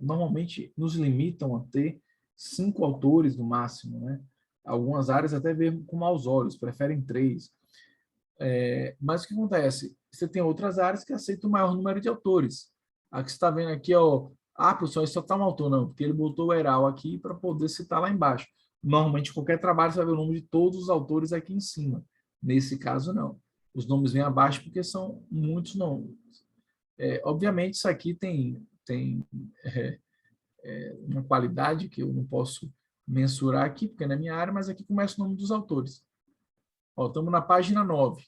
normalmente nos limitam a ter 5 autores no máximo, né? Algumas áreas até veem com maus olhos, preferem 3. Mas o que acontece? Você tem outras áreas que aceitam o maior número de autores. A que você está vendo aqui, professor, isso só está um autor, não, porque ele botou o ERAL aqui para poder citar lá embaixo. Normalmente, qualquer trabalho, você vai ver o nome de todos os autores aqui em cima. Nesse caso, não. Os nomes vêm abaixo porque são muitos nomes. Obviamente, isso aqui tem uma qualidade que eu não posso mensurar aqui, porque é na minha área, mas aqui começa o nome dos autores. Estamos na página 9.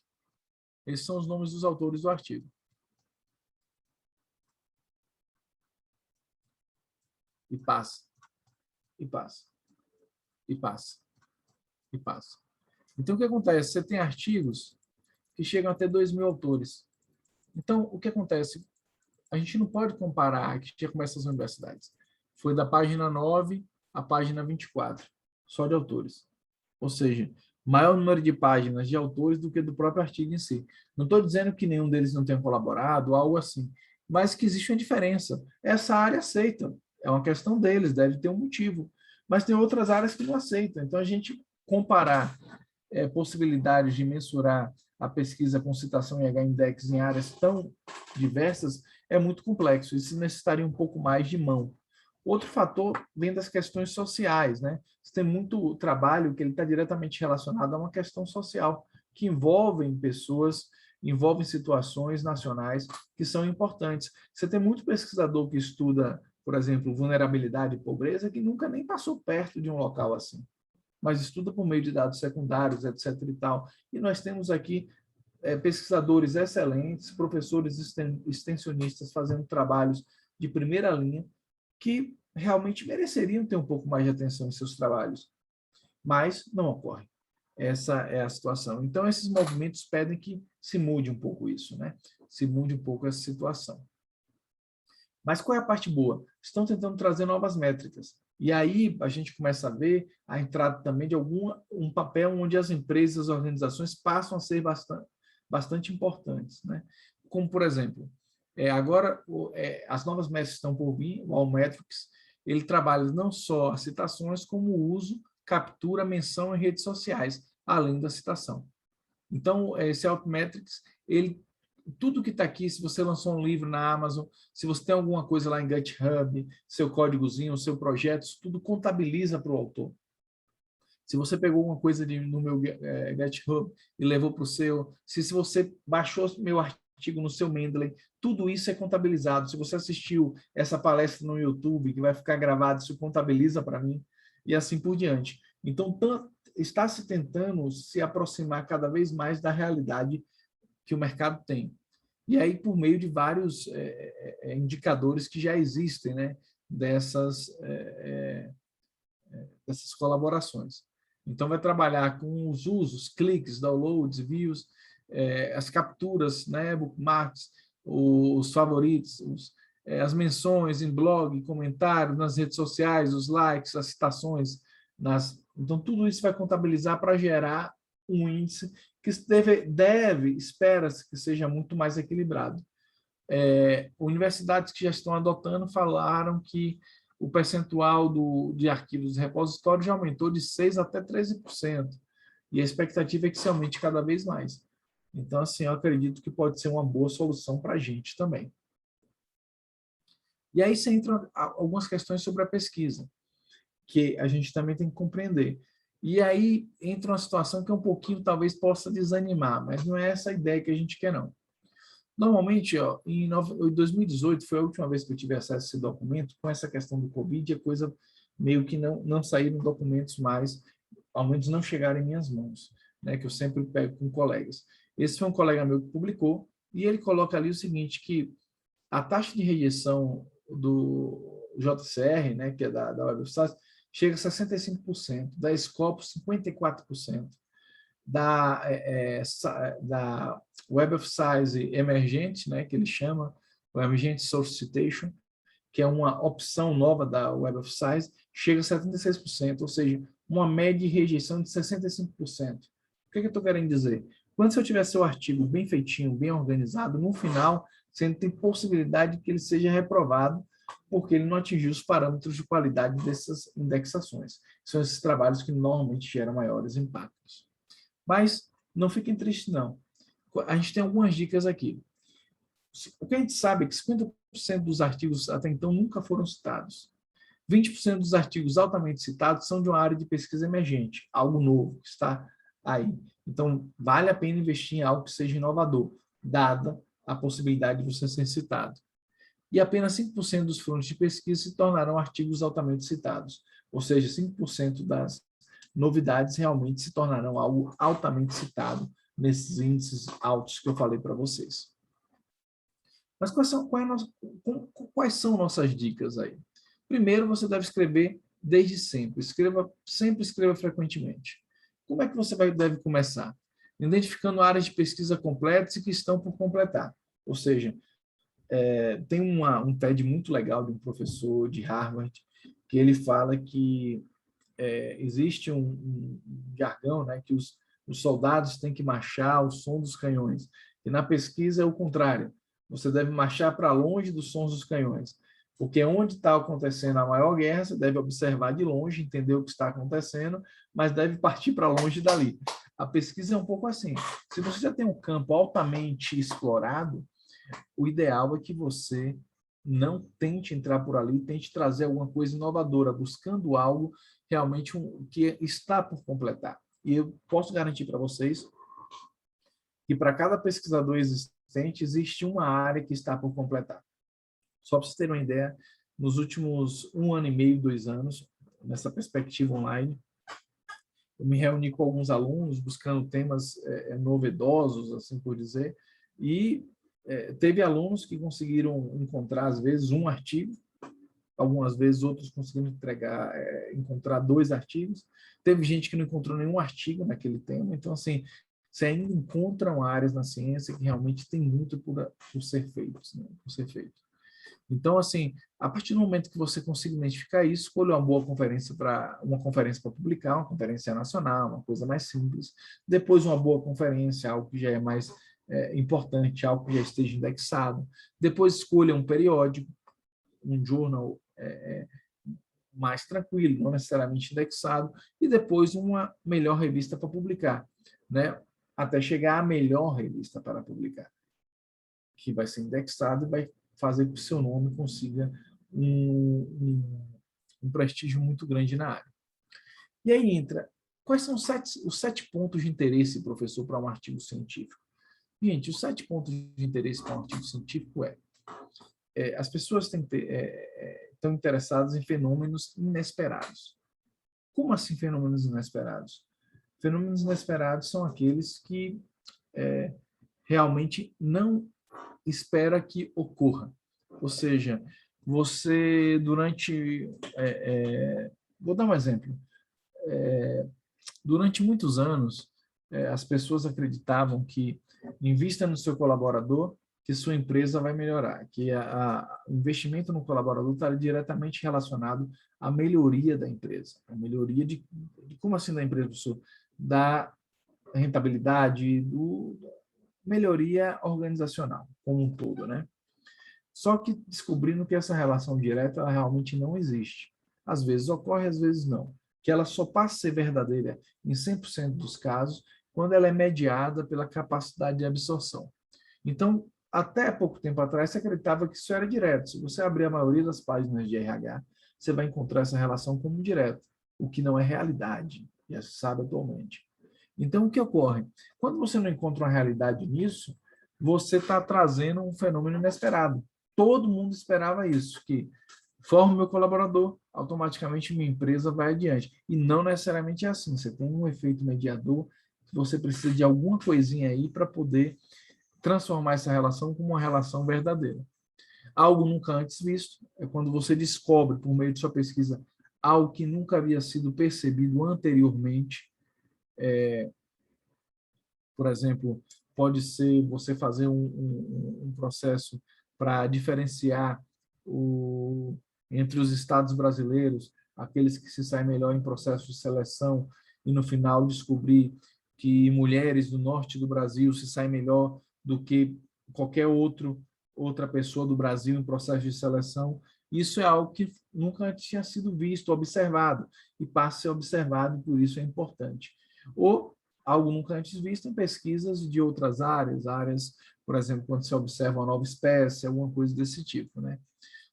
Esses são os nomes dos autores do artigo. E passa. E passa. E passa. E passa. Então, o que acontece? Você tem artigos que chegam até 2.000 autores. Então, o que acontece? A gente não pode comparar que tinha com essas universidades. Foi da página 9 à página 24, só de autores. Ou seja, maior número de páginas de autores do que do próprio artigo em si. Não estou dizendo que nenhum deles não tenha colaborado, algo assim, mas que existe uma diferença. Essa área aceita, é uma questão deles, deve ter um motivo. Mas tem outras áreas que não aceitam. Então, a gente comparar possibilidades de mensurar a pesquisa com citação em H-index em áreas tão diversas é muito complexo. Isso necessitaria um pouco mais de mão. Outro fator vem das questões sociais, né? Você tem muito trabalho que ele está diretamente relacionado a uma questão social, que envolvem pessoas, envolvem situações nacionais que são importantes. Você tem muito pesquisador que estuda, por exemplo, vulnerabilidade e pobreza, que nunca nem passou perto de um local assim, mas estuda por meio de dados secundários, etc. e tal. E nós temos aqui pesquisadores excelentes, professores extensionistas fazendo trabalhos de primeira linha, que realmente mereceriam ter um pouco mais de atenção em seus trabalhos, mas não ocorre. Essa é a situação. Então, esses movimentos pedem que se mude um pouco isso, né? Se mude um pouco essa situação. Mas qual é a parte boa? Estão tentando trazer novas métricas. E aí a gente começa a ver a entrada também de um papel onde as empresas, as organizações passam a ser bastante importantes, né? Como, por exemplo, agora as novas métricas estão por vir, o Allmetrics, ele trabalha não só as citações, como o uso, captura, menção em redes sociais, além da citação. Então, esse Allmetrics, tudo que está aqui, se você lançou um livro na Amazon, se você tem alguma coisa lá em GitHub, seu códigozinho, seu projeto, isso tudo contabiliza para o autor. Se você pegou uma coisa no meu GitHub e levou para o seu, se você baixou meu artigo no seu Mendeley, tudo isso é contabilizado. Se você assistiu essa palestra no YouTube, que vai ficar gravado, isso contabiliza para mim, e assim por diante. Então, está se tentando se aproximar cada vez mais da realidade que o mercado tem. E aí, por meio de vários indicadores que já existem, né, dessas colaborações. Então, vai trabalhar com os usos, cliques, downloads, views, as capturas, né, bookmarks, os favoritos, as menções em blog, comentários, nas redes sociais, os likes, as citações. Então, tudo isso vai contabilizar para gerar um índice que espera-se que seja muito mais equilibrado. Universidades que já estão adotando falaram que o percentual de arquivos de repositório já aumentou de 6% até 13%, e a expectativa é que se aumente cada vez mais. Então, assim, eu acredito que pode ser uma boa solução para a gente também. E aí você entra algumas questões sobre a pesquisa, que a gente também tem que compreender. E aí entra uma situação que um pouquinho talvez possa desanimar, mas não é essa a ideia que a gente quer, não. Normalmente, em 2018 foi a última vez que eu tive acesso a esse documento. Com essa questão do Covid, a coisa meio que não saíram documentos mais, ao menos não chegaram em minhas mãos, né, que eu sempre pego com colegas. Esse foi um colega meu que publicou, e ele coloca ali o seguinte, que a taxa de rejeição do JCR, né, que é da Web of Science, chega a 65%, da Scopus 54%, da Web of Science emergente, né, que ele chama, o Emergent Source Citation, que é uma opção nova da Web of Science, chega a 76%, ou seja, uma média de rejeição de 65%. O que eu estou querendo dizer? Quando você tiver seu artigo bem feitinho, bem organizado, no final, você tem possibilidade de que ele seja reprovado, porque ele não atingiu os parâmetros de qualidade dessas indexações. São esses trabalhos que normalmente geram maiores impactos. Mas não fiquem tristes, não. A gente tem algumas dicas aqui. O que a gente sabe é que 50% dos artigos até então nunca foram citados. 20% dos artigos altamente citados são de uma área de pesquisa emergente, algo novo que está aí. Então, vale a pena investir em algo que seja inovador, dada a possibilidade de você ser citado. E apenas 5% dos frontes de pesquisa se tornarão artigos altamente citados, ou seja, 5% das novidades realmente se tornarão algo altamente citado nesses índices altos que eu falei para vocês. Mas quais são nossas dicas aí? Primeiro, você deve escrever desde sempre. Sempre escreva frequentemente. Como é que você deve começar? Identificando áreas de pesquisa completas e que estão por completar. Ou seja, tem um TED muito legal de um professor de Harvard, que ele fala que existe um jargão, né, que os soldados têm que marchar ao som dos canhões. E na pesquisa é o contrário. Você deve marchar para longe dos sons dos canhões. Porque onde está acontecendo a maior guerra, você deve observar de longe, entender o que está acontecendo, mas deve partir para longe dali. A pesquisa é um pouco assim. Se você já tem um campo altamente explorado, o ideal é que você não tente entrar por ali, tente trazer alguma coisa inovadora, buscando algo realmente que está por completar. E eu posso garantir para vocês que para cada pesquisador existente, existe uma área que está por completar. Só para vocês terem uma ideia, nos últimos 1 ano e meio, 2 anos, nessa perspectiva online, eu me reuni com alguns alunos buscando temas novedosos, assim por dizer, e teve alunos que conseguiram encontrar, às vezes, um artigo, algumas vezes outros conseguiram encontrar 2 artigos, teve gente que não encontrou nenhum artigo naquele tema, então, assim, você ainda encontram áreas na ciência que realmente tem muito por ser feitos, né? Por ser feito. Então, assim, a partir do momento que você consiga identificar isso, escolha uma boa conferência para publicar, uma conferência nacional, uma coisa mais simples. Depois, uma boa conferência, algo que já é mais importante, algo que já esteja indexado. Depois, escolha um periódico, um jornal mais tranquilo, não necessariamente indexado. E depois, uma melhor revista para publicar, né? Até chegar à melhor revista para publicar, que vai ser indexado e vai fazer com que o seu nome consiga um prestígio muito grande na área. E aí entra, quais são os 7 pontos de interesse, professor, para um artigo científico? Gente, os 7 pontos de interesse para um artigo científico as pessoas estão interessadas em fenômenos inesperados. Como assim fenômenos inesperados? Fenômenos inesperados são aqueles que realmente não espera que ocorra. Ou seja, você durante... vou dar um exemplo. Durante muitos anos, as pessoas acreditavam que invista no seu colaborador, que sua empresa vai melhorar, que o investimento no colaborador está diretamente relacionado à melhoria da empresa, a melhoria de como assim da empresa, professor? Da rentabilidade, melhoria organizacional como um todo, né? Só que descobrindo que essa relação direta ela realmente não existe. Às vezes ocorre, às vezes não. Que ela só passa a ser verdadeira em 100% dos casos quando ela é mediada pela capacidade de absorção. Então, até pouco tempo atrás, você acreditava que isso era direto. Se você abrir a maioria das páginas de RH, você vai encontrar essa relação como direta, o que não é realidade, já se sabe atualmente. Então, o que ocorre? Quando você não encontra uma realidade nisso, você está trazendo um fenômeno inesperado. Todo mundo esperava isso, que forma meu colaborador, automaticamente minha empresa vai adiante. E não necessariamente é assim. Você tem um efeito mediador, você precisa de alguma coisinha aí para poder transformar essa relação como uma relação verdadeira. Algo nunca antes visto é quando você descobre, por meio de sua pesquisa, algo que nunca havia sido percebido anteriormente. Por exemplo, pode ser você fazer um processo para diferenciar entre os estados brasileiros, aqueles que se saem melhor em processo de seleção, e no final descobrir que mulheres do norte do Brasil se saem melhor do que qualquer outra pessoa do Brasil em processo de seleção. Isso é algo que nunca tinha sido visto, observado, e passa a ser observado, e por isso é importante. Ou algo nunca antes visto em pesquisas de outras áreas, por exemplo, quando se observa uma nova espécie, alguma coisa desse tipo, né?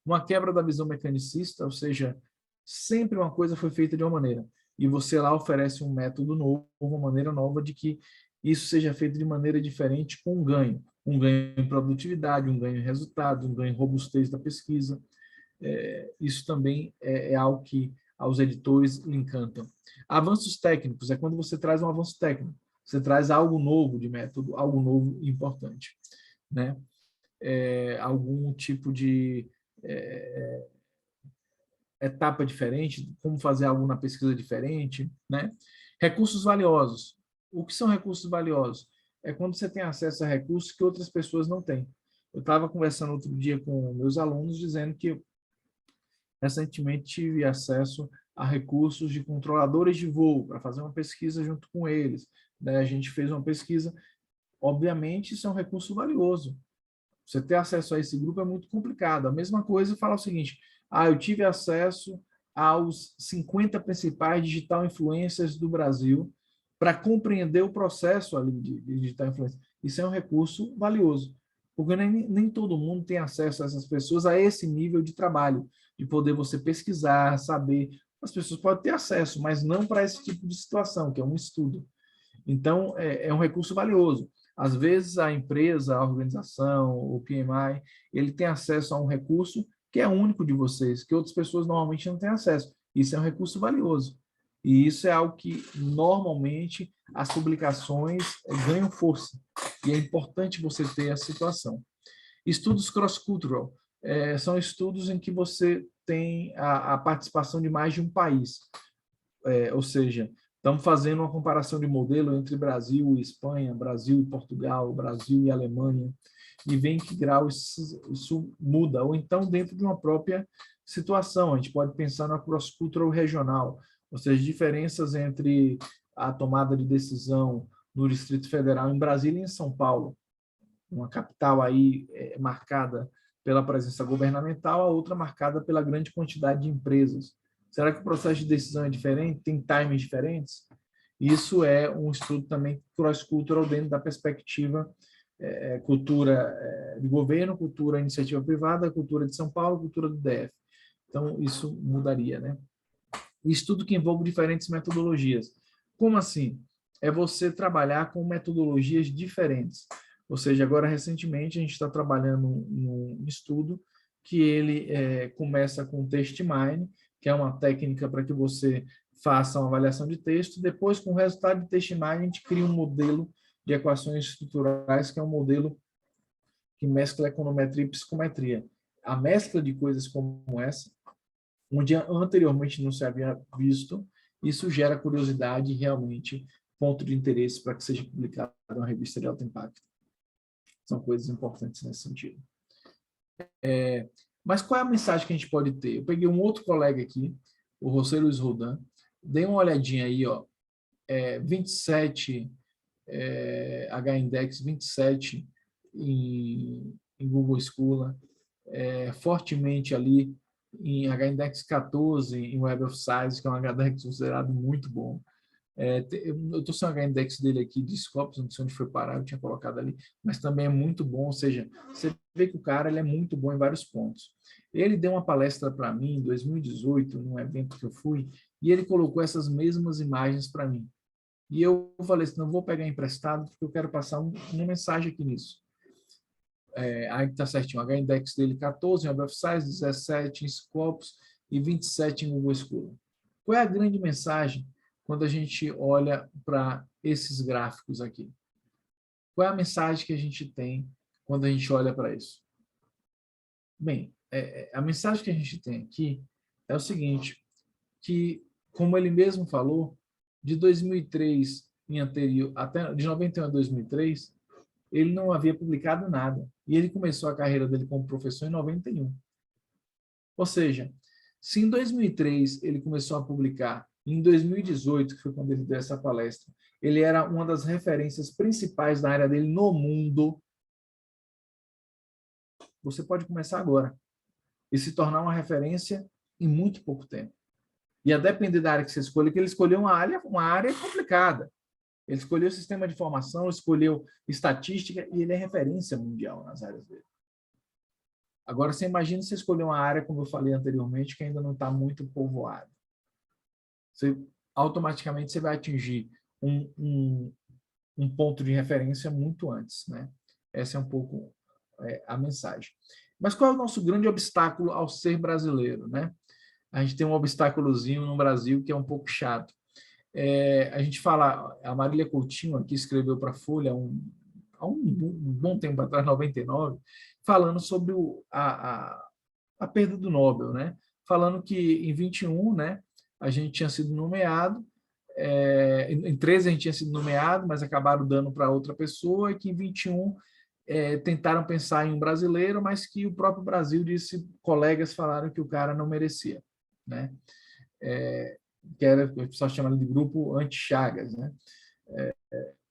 Uma quebra da visão mecanicista, ou seja, sempre uma coisa foi feita de uma maneira, e você lá oferece um método novo, uma maneira nova de que isso seja feito de maneira diferente com um ganho em produtividade, um ganho em resultado, um ganho em robustez da pesquisa. Isso também é algo que aos editores lhe encantam. Avanços técnicos é quando você traz um avanço técnico, você traz algo novo de método, algo novo e importante, né? Algum tipo de etapa diferente, como fazer algo na pesquisa diferente, né? Recursos valiosos. O que são recursos valiosos? É quando você tem acesso a recursos que outras pessoas não têm. Eu estava conversando outro dia com meus alunos dizendo que recentemente tive acesso a recursos de controladores de voo para fazer uma pesquisa junto com eles. A gente fez uma pesquisa. Obviamente, isso é um recurso valioso. Você ter acesso a esse grupo é muito complicado. A mesma coisa fala o seguinte, eu tive acesso aos 50 principais digital influencers do Brasil para compreender o processo ali de digital influencer. Isso é um recurso valioso. porque nem todo mundo tem acesso a essas pessoas a esse nível de trabalho, de poder você pesquisar, saber. As pessoas podem ter acesso, mas não para esse tipo de situação, que é um estudo. Então, é um recurso valioso. Às vezes, a empresa, a organização, o PMI, ele tem acesso a um recurso que é único de vocês, que outras pessoas normalmente não têm acesso. Isso é um recurso valioso. E isso é algo que, normalmente, as publicações ganham força. E é importante você ter essa situação. Estudos cross-cultural são estudos em que você tem a participação de mais de um país. Ou seja, estamos fazendo uma comparação de modelo entre Brasil e Espanha, Brasil e Portugal, Brasil e Alemanha, e vê em que grau isso muda, ou então dentro de uma própria situação. A gente pode pensar na cross-cultural regional, ou seja, diferenças entre a tomada de decisão no Distrito Federal, em Brasília e em São Paulo, uma capital aí marcada pela presença governamental, a outra marcada pela grande quantidade de empresas. Será que o processo de decisão é diferente? Tem timings diferentes? Isso é um estudo também cross-cultural dentro da perspectiva cultura de governo, cultura iniciativa privada, cultura de São Paulo, cultura do DF. Então, isso mudaria, né? Estudo que envolve diferentes metodologias. Como assim? É você trabalhar com metodologias diferentes. Ou seja, agora, recentemente, a gente está trabalhando num estudo que ele começa com text mining, que é uma técnica para que você faça uma avaliação de texto. Depois, com o resultado de text mining, a gente cria um modelo de equações estruturais, que é um modelo que mescla econometria e psicometria. A mescla de coisas como essa, onde anteriormente não se havia visto, isso gera curiosidade e realmente ponto de interesse para que seja publicado em uma revista de alto impacto. São coisas importantes nesse sentido. Mas qual é a mensagem que a gente pode ter? Eu peguei um outro colega aqui, o José Luiz Rodan, dei uma olhadinha aí, 27 H-Index, 27 em Google Scholar, fortemente ali em H-Index 14 em Web of Science, que é um H-Index considerado muito bom. Eu estou sem o H-Index dele aqui de Scopus, não sei onde foi parar, eu tinha colocado ali, mas também é muito bom, ou seja, você vê que o cara ele é muito bom em vários pontos. Ele deu uma palestra para mim em 2018, num evento que eu fui, e ele colocou essas mesmas imagens para mim. E eu falei assim, não vou pegar emprestado, porque eu quero passar uma mensagem aqui nisso. Aí está certinho, o H-Index dele 14 em Web of Science, 17 em Scopus e 27 em Google Scholar. Qual é a grande mensagem quando a gente olha para esses gráficos aqui? Qual é a mensagem que a gente tem quando a gente olha para isso? Bem, a mensagem que a gente tem aqui é o seguinte, que, como ele mesmo falou, de 2003 em anterior, até de 91 a 2003, ele não havia publicado nada. E ele começou a carreira dele como professor em 91. Ou seja, se em 2003 ele começou a publicar, em 2018, que foi quando ele deu essa palestra, ele era uma das referências principais da área dele no mundo, você pode começar agora e se tornar uma referência em muito pouco tempo. E a depender da área que você escolhe, que ele escolheu uma área complicada. Ele escolheu sistema de informação, escolheu estatística e ele é referência mundial nas áreas dele. Agora, você imagina você escolher uma área, como eu falei anteriormente, que ainda não está muito povoada. Automaticamente você vai atingir um ponto de referência muito antes, né? Essa é um pouco a mensagem. Mas qual é o nosso grande obstáculo ao ser brasileiro, né? A gente tem um obstáculozinho no Brasil que é um pouco chato. A gente fala, a Marília Coutinho aqui escreveu para a Folha há um bom tempo atrás, 99, falando sobre a perda do Nobel, né? Falando que em 21, né, a gente tinha sido nomeado, em 13 a gente tinha sido nomeado, mas acabaram dando para outra pessoa, e que em 21 tentaram pensar em um brasileiro, mas que o próprio Brasil disse, colegas falaram que o cara não merecia, né? Que era o pessoal chamado de grupo anti-Chagas, né?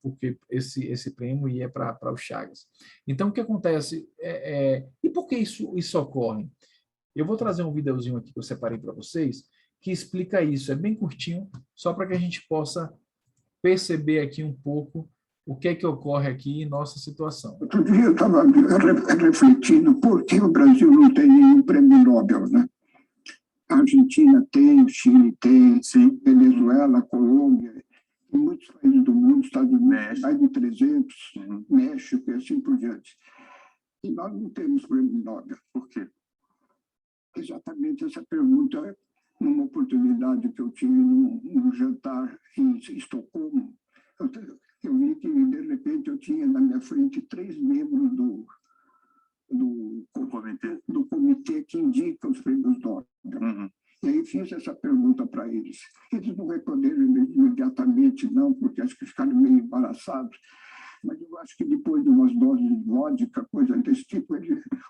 Porque esse prêmio ia para o Chagas. Então, o que acontece? E por que isso ocorre? Eu vou trazer um videozinho aqui que eu separei para vocês, que explica isso. É bem curtinho, só para que a gente possa perceber aqui um pouco o que é que ocorre aqui em nossa situação. Outro dia eu estava refletindo por que o Brasil não tem nenhum prêmio Nobel, né? A Argentina tem, o Chile tem, sim, Venezuela, Colômbia, em muitos países do mundo, Estados Unidos, mais de 300, México e assim por diante. E nós não temos prêmio Nobel. Por quê? Exatamente essa pergunta, numa oportunidade que eu tive num jantar em Estocolmo, eu vi que, de repente, eu tinha na minha frente 3 membros do comitê que indica os prêmios Nobel. E aí fiz essa pergunta para eles. Eles não responderam imediatamente, não, porque acho que ficaram meio embaraçados. Mas eu acho que depois de umas doses de vodka, coisa desse tipo,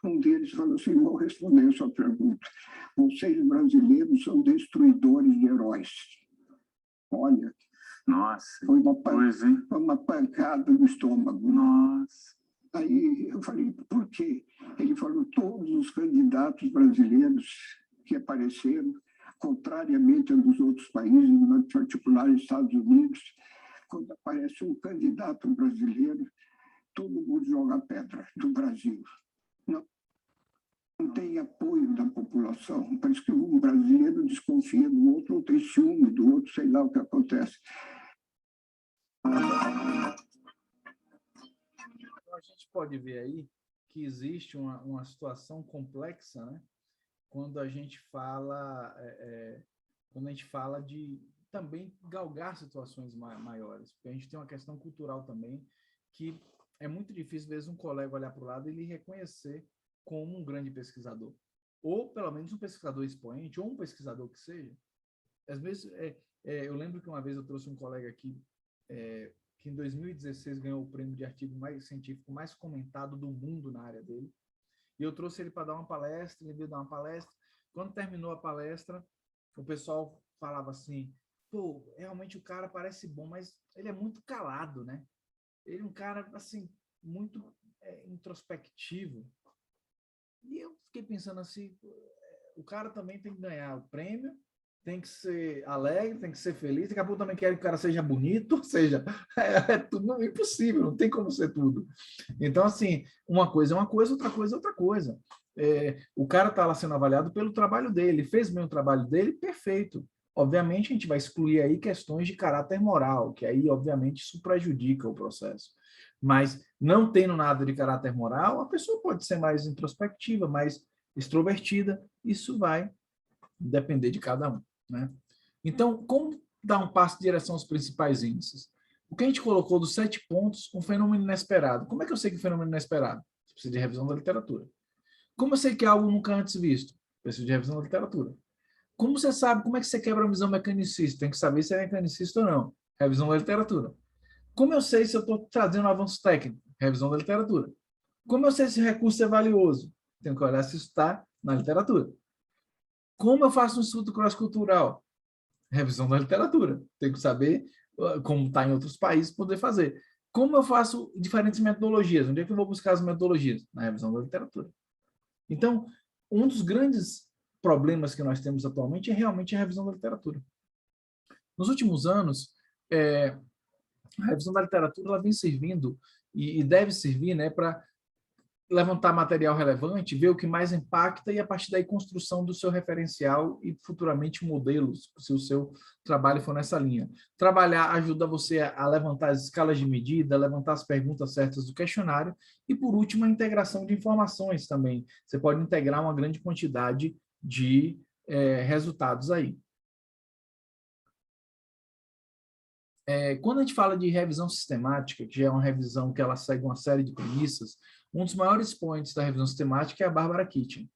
um deles falou assim: vou responder a sua pergunta. Vocês, brasileiros, são destruidores de heróis. Olha, nossa, foi uma pancada no estômago. Nossa. Aí eu falei: por quê? Ele falou: todos os candidatos brasileiros que apareceram, contrariamente a dos outros países, em particular Estados Unidos, quando aparece um candidato brasileiro, todo mundo joga pedra do Brasil. Não tem apoio da população. Parece que um brasileiro desconfia do outro, ou tem ciúme do outro, sei lá o que acontece. Então, a gente pode ver aí que existe uma situação complexa, né? Quando a gente fala de também galgar situações maiores, porque a gente tem uma questão cultural também, que é muito difícil, às vezes, um colega olhar para o lado e ele reconhecer como um grande pesquisador, ou pelo menos um pesquisador expoente, ou um pesquisador que seja. Às vezes, eu lembro que uma vez eu trouxe um colega aqui, que em 2016 ganhou o prêmio de artigo científico mais comentado do mundo na área dele, e eu trouxe ele para dar uma palestra, ele veio dar uma palestra. Quando terminou a palestra, o pessoal falava assim: pô, realmente o cara parece bom, mas ele é muito calado, né? Ele é um cara, assim, muito introspectivo. E eu fiquei pensando assim, o cara também tem que ganhar o prêmio, tem que ser alegre, tem que ser feliz, daqui a pouco também quer que o cara seja bonito, ou seja, tudo impossível, não tem como ser tudo. Então, assim, uma coisa é uma coisa, outra coisa é outra coisa. O cara está lá sendo avaliado pelo trabalho dele, fez bem o trabalho dele, perfeito. Obviamente, a gente vai excluir aí questões de caráter moral, que aí, obviamente, isso prejudica o processo. Mas, não tendo nada de caráter moral, a pessoa pode ser mais introspectiva, mais extrovertida, isso vai depender de cada um, né? Então, como dar um passo em direção aos principais índices? O que a gente colocou dos 7 pontos, um fenômeno inesperado. Como é que eu sei que é fenômeno inesperado? Você precisa de revisão da literatura. Como eu sei que é algo nunca antes visto? Preciso de revisão da literatura. Como você sabe, como é que você quebra a visão mecanicista? Tem que saber se é mecanicista ou não. Revisão da literatura. Como eu sei se eu estou trazendo um avanço técnico? Revisão da literatura. Como eu sei se o recurso é valioso? Tenho que olhar se isso está na literatura. Como eu faço um estudo cross-cultural? Revisão da literatura. Tenho que saber como está em outros países, poder fazer. Como eu faço diferentes metodologias? Onde é que eu vou buscar as metodologias? Na revisão da literatura. Então, um dos grandes problemas que nós temos atualmente é realmente a revisão da literatura. Nos últimos anos, a revisão da literatura ela vem servindo e deve servir, né, para levantar material relevante, ver o que mais impacta e, a partir daí, construção do seu referencial e, futuramente, modelos, se o seu trabalho for nessa linha. Trabalhar ajuda você a levantar as escalas de medida, levantar as perguntas certas do questionário e, por último, a integração de informações também. Você pode integrar uma grande quantidade de resultados aí. Quando a gente fala de revisão sistemática, que já é uma revisão que ela segue uma série de premissas, um dos maiores points da revisão sistemática é a Barbara Kitchen.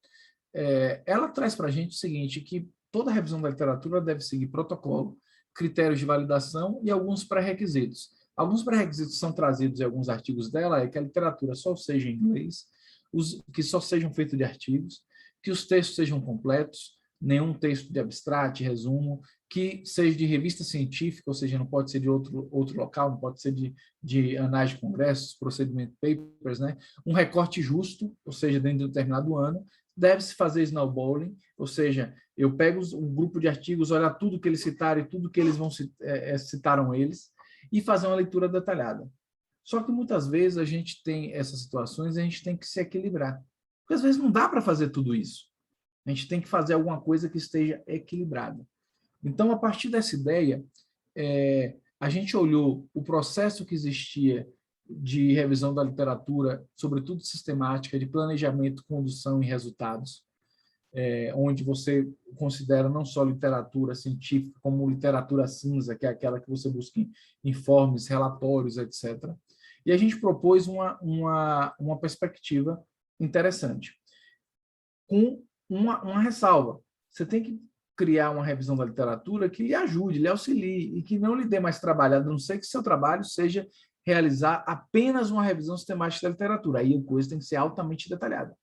Ela traz para a gente o seguinte, que toda revisão da literatura deve seguir protocolo, critérios de validação e alguns pré-requisitos. Alguns pré-requisitos são trazidos em alguns artigos dela, é que a literatura só seja em inglês, que só sejam feitos de artigos, que os textos sejam completos, nenhum texto de abstrato, resumo, que seja de revista científica, ou seja, não pode ser de outro local, não pode ser de anais de congressos, procedimento papers, né? Um recorte justo, ou seja, dentro de um determinado ano, deve-se fazer snowballing, ou seja, eu pego um grupo de artigos, olhar tudo que eles citaram e tudo que eles citaram eles, e fazer uma leitura detalhada. Só que muitas vezes a gente tem essas situações e a gente tem que se equilibrar. Porque às vezes não dá para fazer tudo isso. A gente tem que fazer alguma coisa que esteja equilibrada. Então, a partir dessa ideia, a gente olhou o processo que existia de revisão da literatura, sobretudo sistemática, de planejamento, condução e resultados, onde você considera não só literatura científica, como literatura cinza, que é aquela que você busca em informes, relatórios, etc. E a gente propôs uma perspectiva interessante, com uma ressalva. Você tem que criar uma revisão da literatura que lhe ajude, lhe auxilie, e que não lhe dê mais trabalho, a não ser que seu trabalho seja realizar apenas uma revisão sistemática da literatura. Aí a coisa tem que ser altamente detalhada.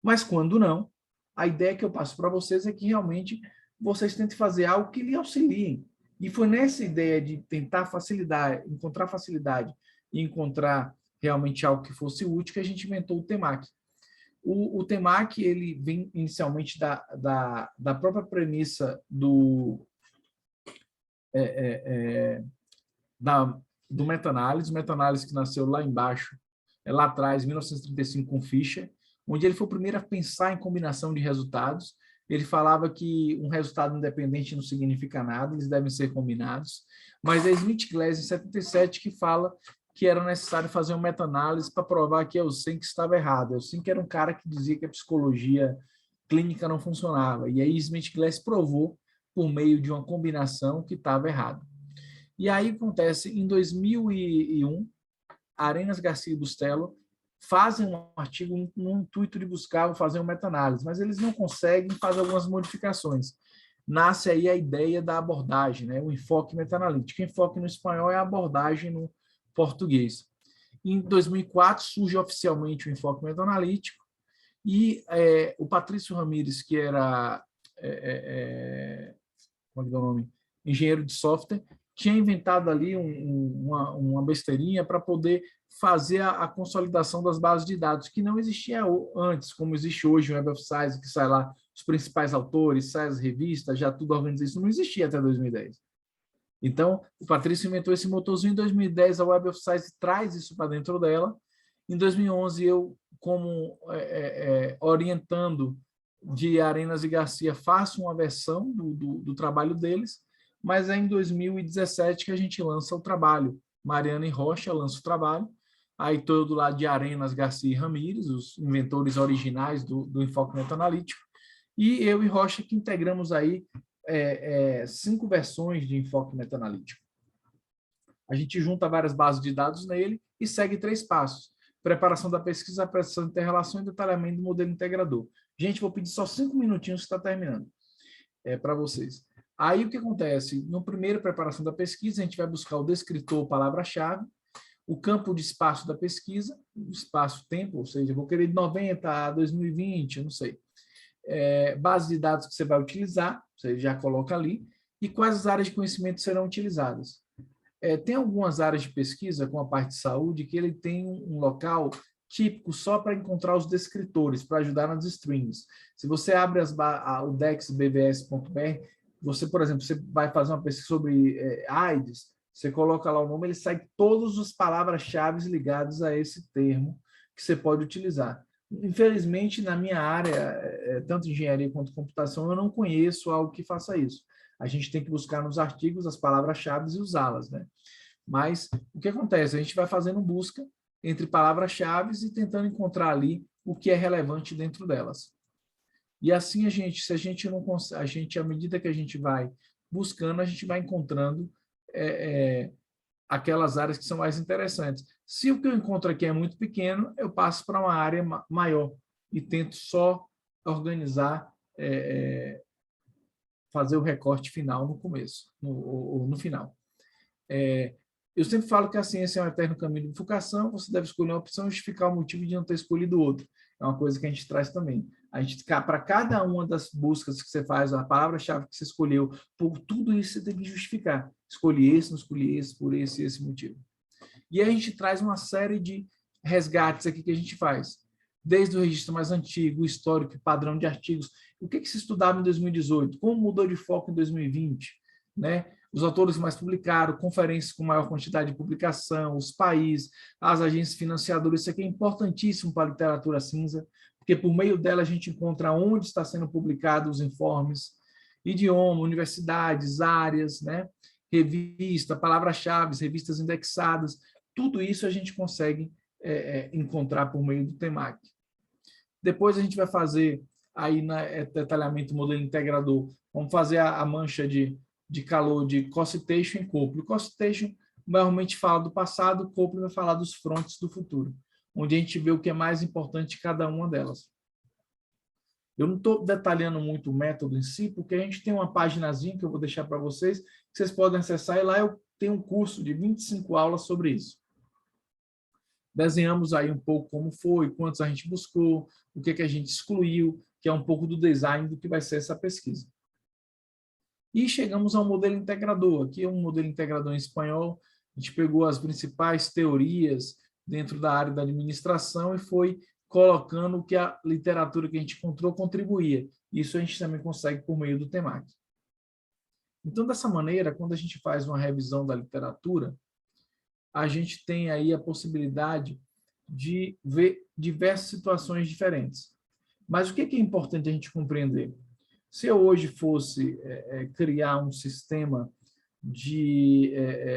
Mas quando não, a ideia que eu passo para vocês é que realmente vocês tentem fazer algo que lhe auxiliem. E foi nessa ideia de tentar encontrar facilidade e encontrar realmente algo que fosse útil que a gente inventou o TEMAC. O TEMAC, ele vem inicialmente da própria premissa do meta-análise, meta-análise que nasceu lá embaixo, lá atrás, em 1935, com Fischer, onde ele foi o primeiro a pensar em combinação de resultados. Ele falava que um resultado independente não significa nada, eles devem ser combinados. Mas é Smith-Glass, em 77, que fala que era necessário fazer uma meta-análise para provar que Elsen que estava errado. Elsen que era um cara que dizia que a psicologia clínica não funcionava. E aí Smith-Glass provou, por meio de uma combinação, que estava errado. E aí acontece, em 2001, Arenas, Garcia e Bustelo fazem um artigo no intuito de buscar fazer uma meta-análise, mas eles não conseguem fazer algumas modificações. Nasce aí a ideia da abordagem, né? O enfoque meta-analítico. O enfoque no espanhol é a abordagem no português. Em 2004, surge oficialmente o enfoque meta-analítico e o Patrício Ramírez, que era como é o nome? Engenheiro de software, tinha inventado ali uma besteirinha para poder fazer a consolidação das bases de dados, que não existia antes, como existe hoje o Web of Science, que sai lá os principais autores, sai as revistas, já tudo organizado. Isso não existia até 2010. Então, o Patrício inventou esse motorzinho. Em 2010, a Web of Science traz isso para dentro dela. Em 2011, eu, como orientando de Arenas e Garcia, faço uma versão do trabalho deles, mas é em 2017 que a gente lança o trabalho. Mariana e Rocha lança o trabalho, aí todo lado de Arenas, Garcia e Ramírez, os inventores originais do enfoque meta-analítico, e eu e Rocha que integramos aí 5 versões de enfoque meta-analítico. A gente junta várias bases de dados nele e segue 3 passos. Preparação da pesquisa, apreciação de inter-relação e detalhamento do modelo integrador. Gente, vou pedir só 5 minutinhos que está terminando para vocês. Aí o que acontece? No primeiro, preparação da pesquisa, a gente vai buscar o descritor, palavra-chave, o campo de espaço da pesquisa, o espaço-tempo, ou seja, eu vou querer de 90 a 2020, eu não sei. Base de dados que você vai utilizar, você já coloca ali, e quais as áreas de conhecimento serão utilizadas. Tem algumas áreas de pesquisa, como a parte de saúde, que ele tem um local típico só para encontrar os descritores, para ajudar nas strings. Se você abre o dexbvs.br, você, por exemplo, você vai fazer uma pesquisa sobre AIDS, você coloca lá o nome, ele sai todas as palavras-chave ligadas a esse termo que você pode utilizar. Infelizmente, na minha área, tanto engenharia quanto computação, eu não conheço algo que faça isso. A gente tem que buscar nos artigos as palavras-chave e usá-las, né? Mas o que acontece? A gente vai fazendo busca entre palavras-chave e tentando encontrar ali o que é relevante dentro delas. E assim à medida que a gente vai buscando, a gente vai encontrando aquelas áreas que são mais interessantes. Se o que eu encontro aqui é muito pequeno, eu passo para uma área maior e tento só organizar, fazer o recorte final no começo, ou no final. Eu sempre falo que a ciência é um eterno caminho de bifurcação, você deve escolher uma opção e justificar o motivo de não ter escolhido outra. É uma coisa que a gente traz também. Para cada uma das buscas que você faz, a palavra-chave que você escolheu, por tudo isso você tem que justificar. Escolhi esse, não escolhi esse, por esse e esse motivo. E aí a gente traz uma série de resgates aqui que a gente faz. Desde o registro mais antigo, o histórico, padrão de artigos. O que se estudava em 2018? Como mudou de foco em 2020? Né? os autores mais publicaram, conferências com maior quantidade de publicação, os países, as agências financiadoras. Isso aqui é importantíssimo para a literatura cinza, porque por meio dela a gente encontra onde está sendo publicados os informes, idioma, universidades, áreas, né? Revista, palavras-chave, revistas indexadas, tudo isso a gente consegue encontrar por meio do TEMAC. Depois a gente vai fazer aí detalhamento modelo integrador. Vamos fazer a mancha de calor de Cocitation e Copley. Cocitation normalmente fala do passado, Copley vai falar dos frontes do futuro, onde a gente vê o que é mais importante de cada uma delas. Eu não estou detalhando muito o método em si, porque a gente tem uma paginazinha que eu vou deixar para vocês, que vocês podem acessar, e lá eu tenho um curso de 25 aulas sobre isso. Desenhamos aí um pouco como foi, quantos a gente buscou, o que a gente excluiu, que é um pouco do design do que vai ser essa pesquisa. E chegamos ao modelo integrador. Aqui é um modelo integrador em espanhol. A gente pegou as principais teorias dentro da área da administração e foi colocando o que a literatura que a gente encontrou contribuía. Isso a gente também consegue por meio do TEMAC. Então, dessa maneira, quando a gente faz uma revisão da literatura, a gente tem aí a possibilidade de ver diversas situações diferentes. Mas o que é importante a gente compreender? Se eu hoje fosse criar um sistema de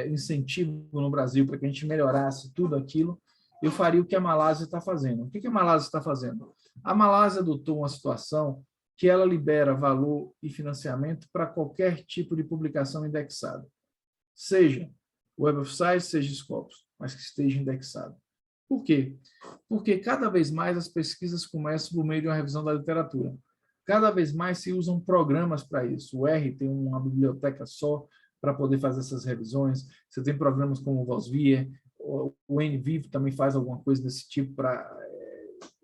incentivo no Brasil para que a gente melhorasse tudo aquilo, eu faria o que a Malásia está fazendo. O que a Malásia está fazendo? A Malásia adotou uma situação que ela libera valor e financiamento para qualquer tipo de publicação indexada, seja Web of Science, seja Scopus, mas que esteja indexado. Por quê? Porque cada vez mais as pesquisas começam por meio de uma revisão da literatura. Cada vez mais se usam programas para isso. O R tem uma biblioteca só para poder fazer essas revisões. Você tem programas como o Vosvier, o NVivo também faz alguma coisa desse tipo para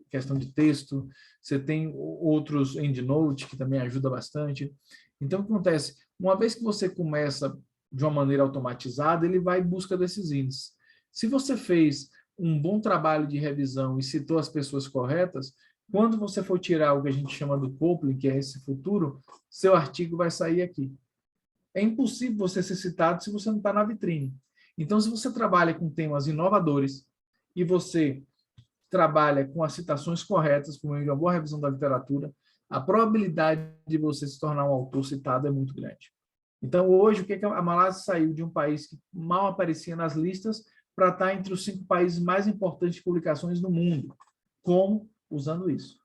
questão de texto. Você tem outros EndNote, que também ajuda bastante. Então, o que acontece? Uma vez que você começa de uma maneira automatizada, ele vai em busca desses índices. Se você fez um bom trabalho de revisão e citou as pessoas corretas, quando você for tirar o que a gente chama do Copley, que é esse futuro, seu artigo vai sair aqui. É impossível você ser citado se você não está na vitrine. Então, se você trabalha com temas inovadores e você trabalha com as citações corretas, por meio de uma boa revisão da literatura, a probabilidade de você se tornar um autor citado é muito grande. Então, hoje, o que a Malásia saiu de um país que mal aparecia nas listas para estar entre os 5 países mais importantes de publicações no mundo. Como? Usando isso.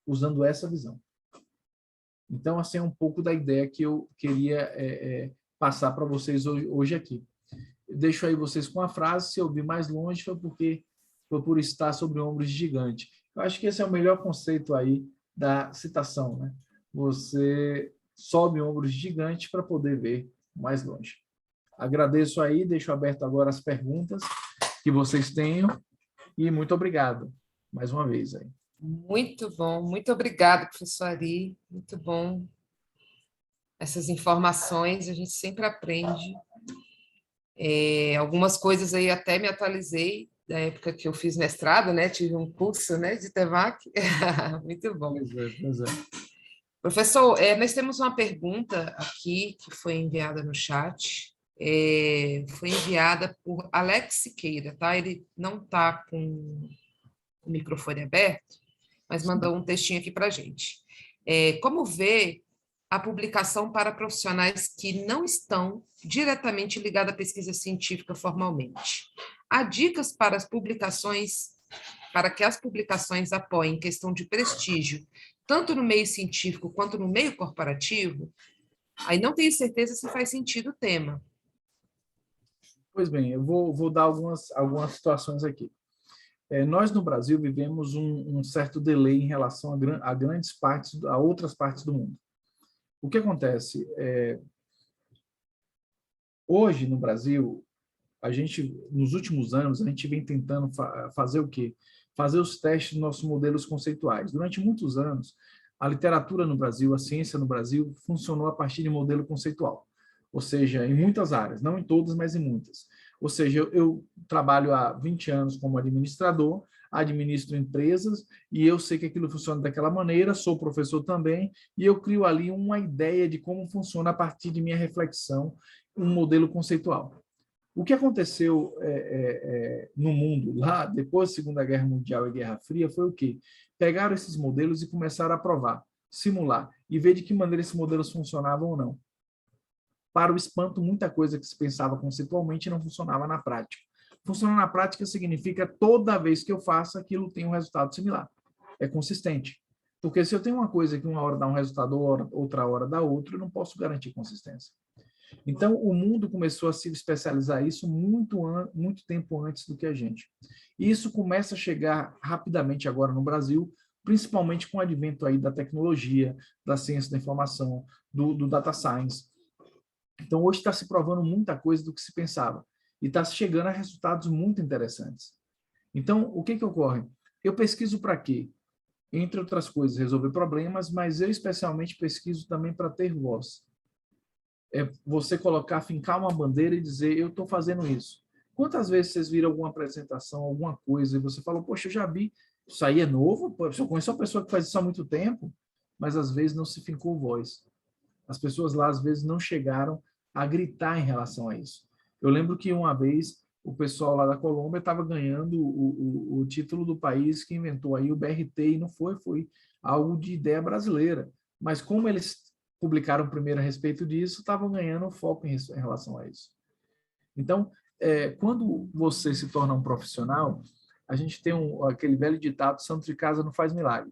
Usando essa visão. Então, assim, é um pouco da ideia que eu queria passar para vocês hoje aqui. Eu deixo aí vocês com a frase: se eu vi mais longe foi por estar sobre ombros de gigante. Eu acho que esse é o melhor conceito aí da citação, né? Você sobe ombros de gigante para poder ver mais longe. Agradeço aí, deixo aberto agora as perguntas que vocês tenham e muito obrigado mais uma vez aí. Muito bom, muito obrigada, professor Ari, muito bom. Essas informações a gente sempre aprende. Algumas coisas aí até me atualizei da época que eu fiz mestrado, né? Tive um curso, né, de TEMAC. Muito bom. Pois é. Professor, nós temos uma pergunta aqui que foi enviada no chat. Foi enviada por Alex Siqueira, tá? Ele não está com o microfone aberto, mas mandou um textinho aqui para a gente. Como vê a publicação para profissionais que não estão diretamente ligados à pesquisa científica formalmente? Há dicas para as publicações, para que as publicações apoiem questão de prestígio, tanto no meio científico quanto no meio corporativo? Aí não tenho certeza se faz sentido o tema. Pois bem, eu vou dar algumas situações aqui. Nós, no Brasil, vivemos um certo delay em relação a outras partes do mundo. O que acontece? Hoje, no Brasil, nos últimos anos, a gente vem tentando fazer o quê? Fazer os testes dos nossos modelos conceituais. Durante muitos anos, a literatura no Brasil, a ciência no Brasil, funcionou a partir de modelo conceitual. Ou seja, em muitas áreas, não em todas, mas em muitas. Ou seja, eu trabalho há 20 anos como administrador, administro empresas, e eu sei que aquilo funciona daquela maneira, sou professor também, e eu crio ali uma ideia de como funciona a partir de minha reflexão, um modelo conceitual. O que aconteceu no mundo lá, depois da Segunda Guerra Mundial e Guerra Fria, foi o quê? Pegaram esses modelos e começaram a provar, simular, e ver de que maneira esses modelos funcionavam ou não. Para o espanto, muita coisa que se pensava conceitualmente não funcionava na prática. Funcionar na prática significa toda vez que eu faço aquilo tem um resultado similar. É consistente. Porque se eu tenho uma coisa que uma hora dá um resultado, outra hora dá outro, eu não posso garantir consistência. Então, o mundo começou a se especializar isso muito tempo antes do que a gente. E isso começa a chegar rapidamente agora no Brasil, principalmente com o advento aí da tecnologia, da ciência da informação, do data science. Então, hoje está se provando muita coisa do que se pensava. E está chegando a resultados muito interessantes. Então, o que ocorre? Eu pesquiso para quê? Entre outras coisas, resolver problemas, mas eu especialmente pesquiso também para ter voz. É você fincar uma bandeira e dizer, eu estou fazendo isso. Quantas vezes vocês viram alguma apresentação, alguma coisa, e você fala, poxa, eu já vi, isso aí é novo, eu conheço uma pessoa que faz isso há muito tempo, mas às vezes não se fincou voz. As pessoas lá, às vezes, não chegaram a gritar em relação a isso. Eu lembro que uma vez o pessoal lá da Colômbia estava ganhando o título do país que inventou aí o BRT, e não foi algo de ideia brasileira. Mas como eles publicaram primeiro a respeito disso, estavam ganhando foco em relação a isso. Então, quando você se torna um profissional, a gente tem aquele velho ditado, santo de casa não faz milagre.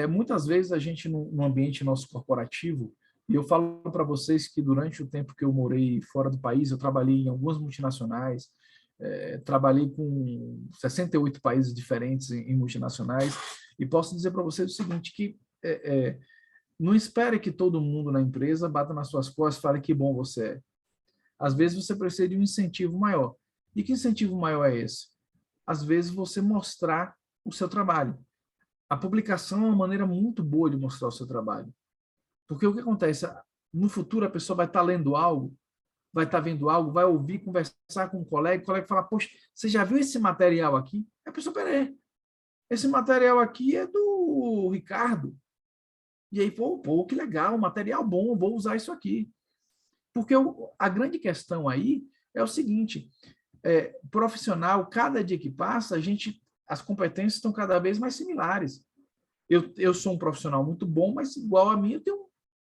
Muitas vezes a gente, no ambiente nosso corporativo, e eu falo para vocês que durante o tempo que eu morei fora do país, eu trabalhei em algumas multinacionais, trabalhei com 68 países diferentes em multinacionais, e posso dizer para vocês o seguinte, que não espere que todo mundo na empresa bata nas suas costas e fale que bom você é. Às vezes você precisa de um incentivo maior. E que incentivo maior é esse? Às vezes você mostrar o seu trabalho. A publicação é uma maneira muito boa de mostrar o seu trabalho. Porque o que acontece? No futuro a pessoa vai estar lendo algo, vai estar vendo algo, vai ouvir, conversar com um colega, o colega fala, poxa, você já viu esse material aqui? A pessoa, peraí, esse material aqui é do Ricardo. E aí, pô, que legal, material bom, vou usar isso aqui. Porque a grande questão aí é o seguinte, profissional, cada dia que passa, as competências estão cada vez mais similares. Eu sou um profissional muito bom, mas igual a mim eu tenho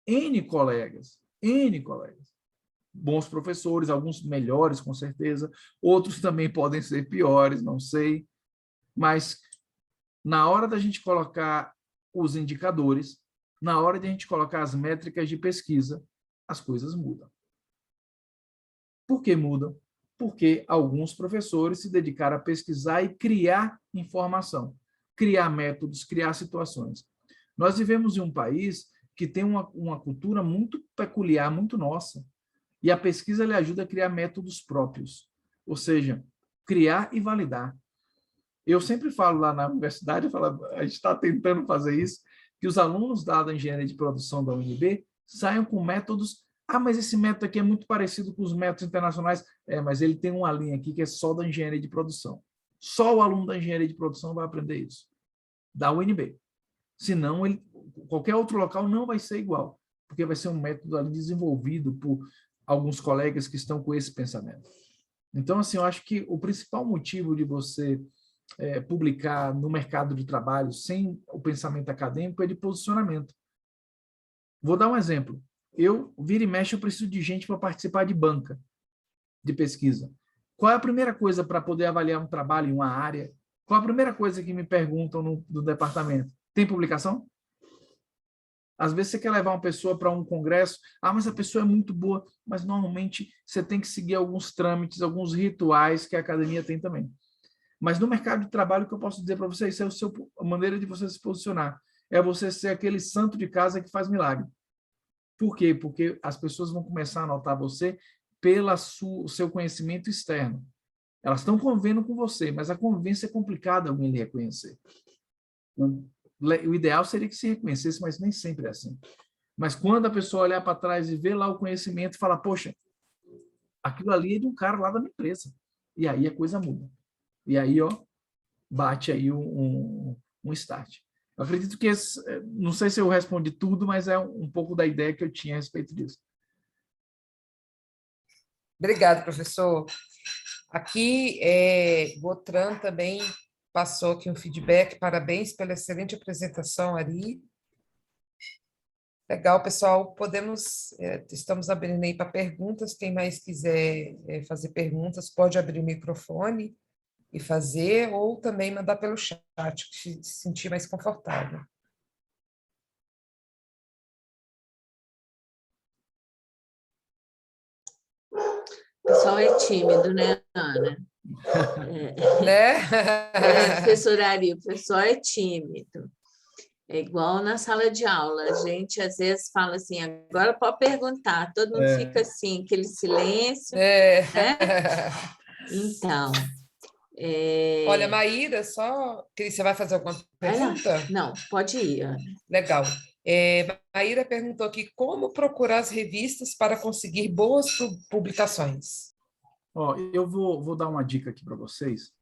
N colegas. Bons professores, alguns melhores, com certeza, outros também podem ser piores, não sei. Mas na hora da gente colocar os indicadores, na hora de a gente colocar as métricas de pesquisa, as coisas mudam. Por que mudam? Porque alguns professores se dedicaram a pesquisar e criar informação, criar métodos, criar situações. Nós vivemos em um país que tem uma cultura muito peculiar, muito nossa, e a pesquisa lhe ajuda a criar métodos próprios, ou seja, criar e validar. Eu sempre falo lá na universidade, a gente está tentando fazer isso, que os alunos da engenharia de produção da UNB saiam com métodos. Mas esse método aqui é muito parecido com os métodos internacionais. Mas ele tem uma linha aqui que é só da engenharia de produção. Só o aluno da engenharia de produção vai aprender isso, da UNB. Senão, qualquer outro local não vai ser igual, porque vai ser um método ali desenvolvido por alguns colegas que estão com esse pensamento. Então, assim, eu acho que o principal motivo de você publicar no mercado de trabalho sem o pensamento acadêmico é de posicionamento. Vou dar um exemplo. Vira e mexe, eu preciso de gente para participar de banca de pesquisa. Qual é a primeira coisa para poder avaliar um trabalho em uma área? Qual a primeira coisa que me perguntam no departamento? Tem publicação? Às vezes você quer levar uma pessoa para um congresso, mas a pessoa é muito boa, mas normalmente você tem que seguir alguns trâmites, alguns rituais que a academia tem também. Mas no mercado de trabalho, o que eu posso dizer para vocês, a maneira de você se posicionar. É você ser aquele santo de casa que faz milagre. Por quê? Porque as pessoas vão começar a notar você pelo seu conhecimento externo. Elas estão convivendo com você, mas a convivência é complicada alguém lhe reconhecer. O ideal seria que se reconhecesse, mas nem sempre é assim. Mas quando a pessoa olhar para trás e ver lá o conhecimento e falar, poxa, aquilo ali é de um cara lá da minha empresa. E aí a coisa muda. E aí, bate aí um start. Eu acredito que não sei se eu respondi tudo, mas é um pouco da ideia que eu tinha a respeito disso. Obrigada, professor. Aqui, Botran também passou aqui um feedback. Parabéns pela excelente apresentação, Ari. Legal, pessoal. Estamos abrindo aí para perguntas. Quem mais quiser fazer perguntas, pode abrir o microfone e fazer, ou também mandar pelo chat, que se sentir mais confortável. O pessoal é tímido, né, Ana? Professora Ari, o pessoal é tímido. É igual na sala de aula. A gente, às vezes, fala assim, agora pode perguntar. Todo mundo fica assim, aquele silêncio. Né? Então... Olha, Maíra, você vai fazer alguma pergunta? Não, pode ir, Ana. Legal. Maíra perguntou aqui, como procurar as revistas para conseguir boas publicações? Eu vou dar uma dica aqui para vocês,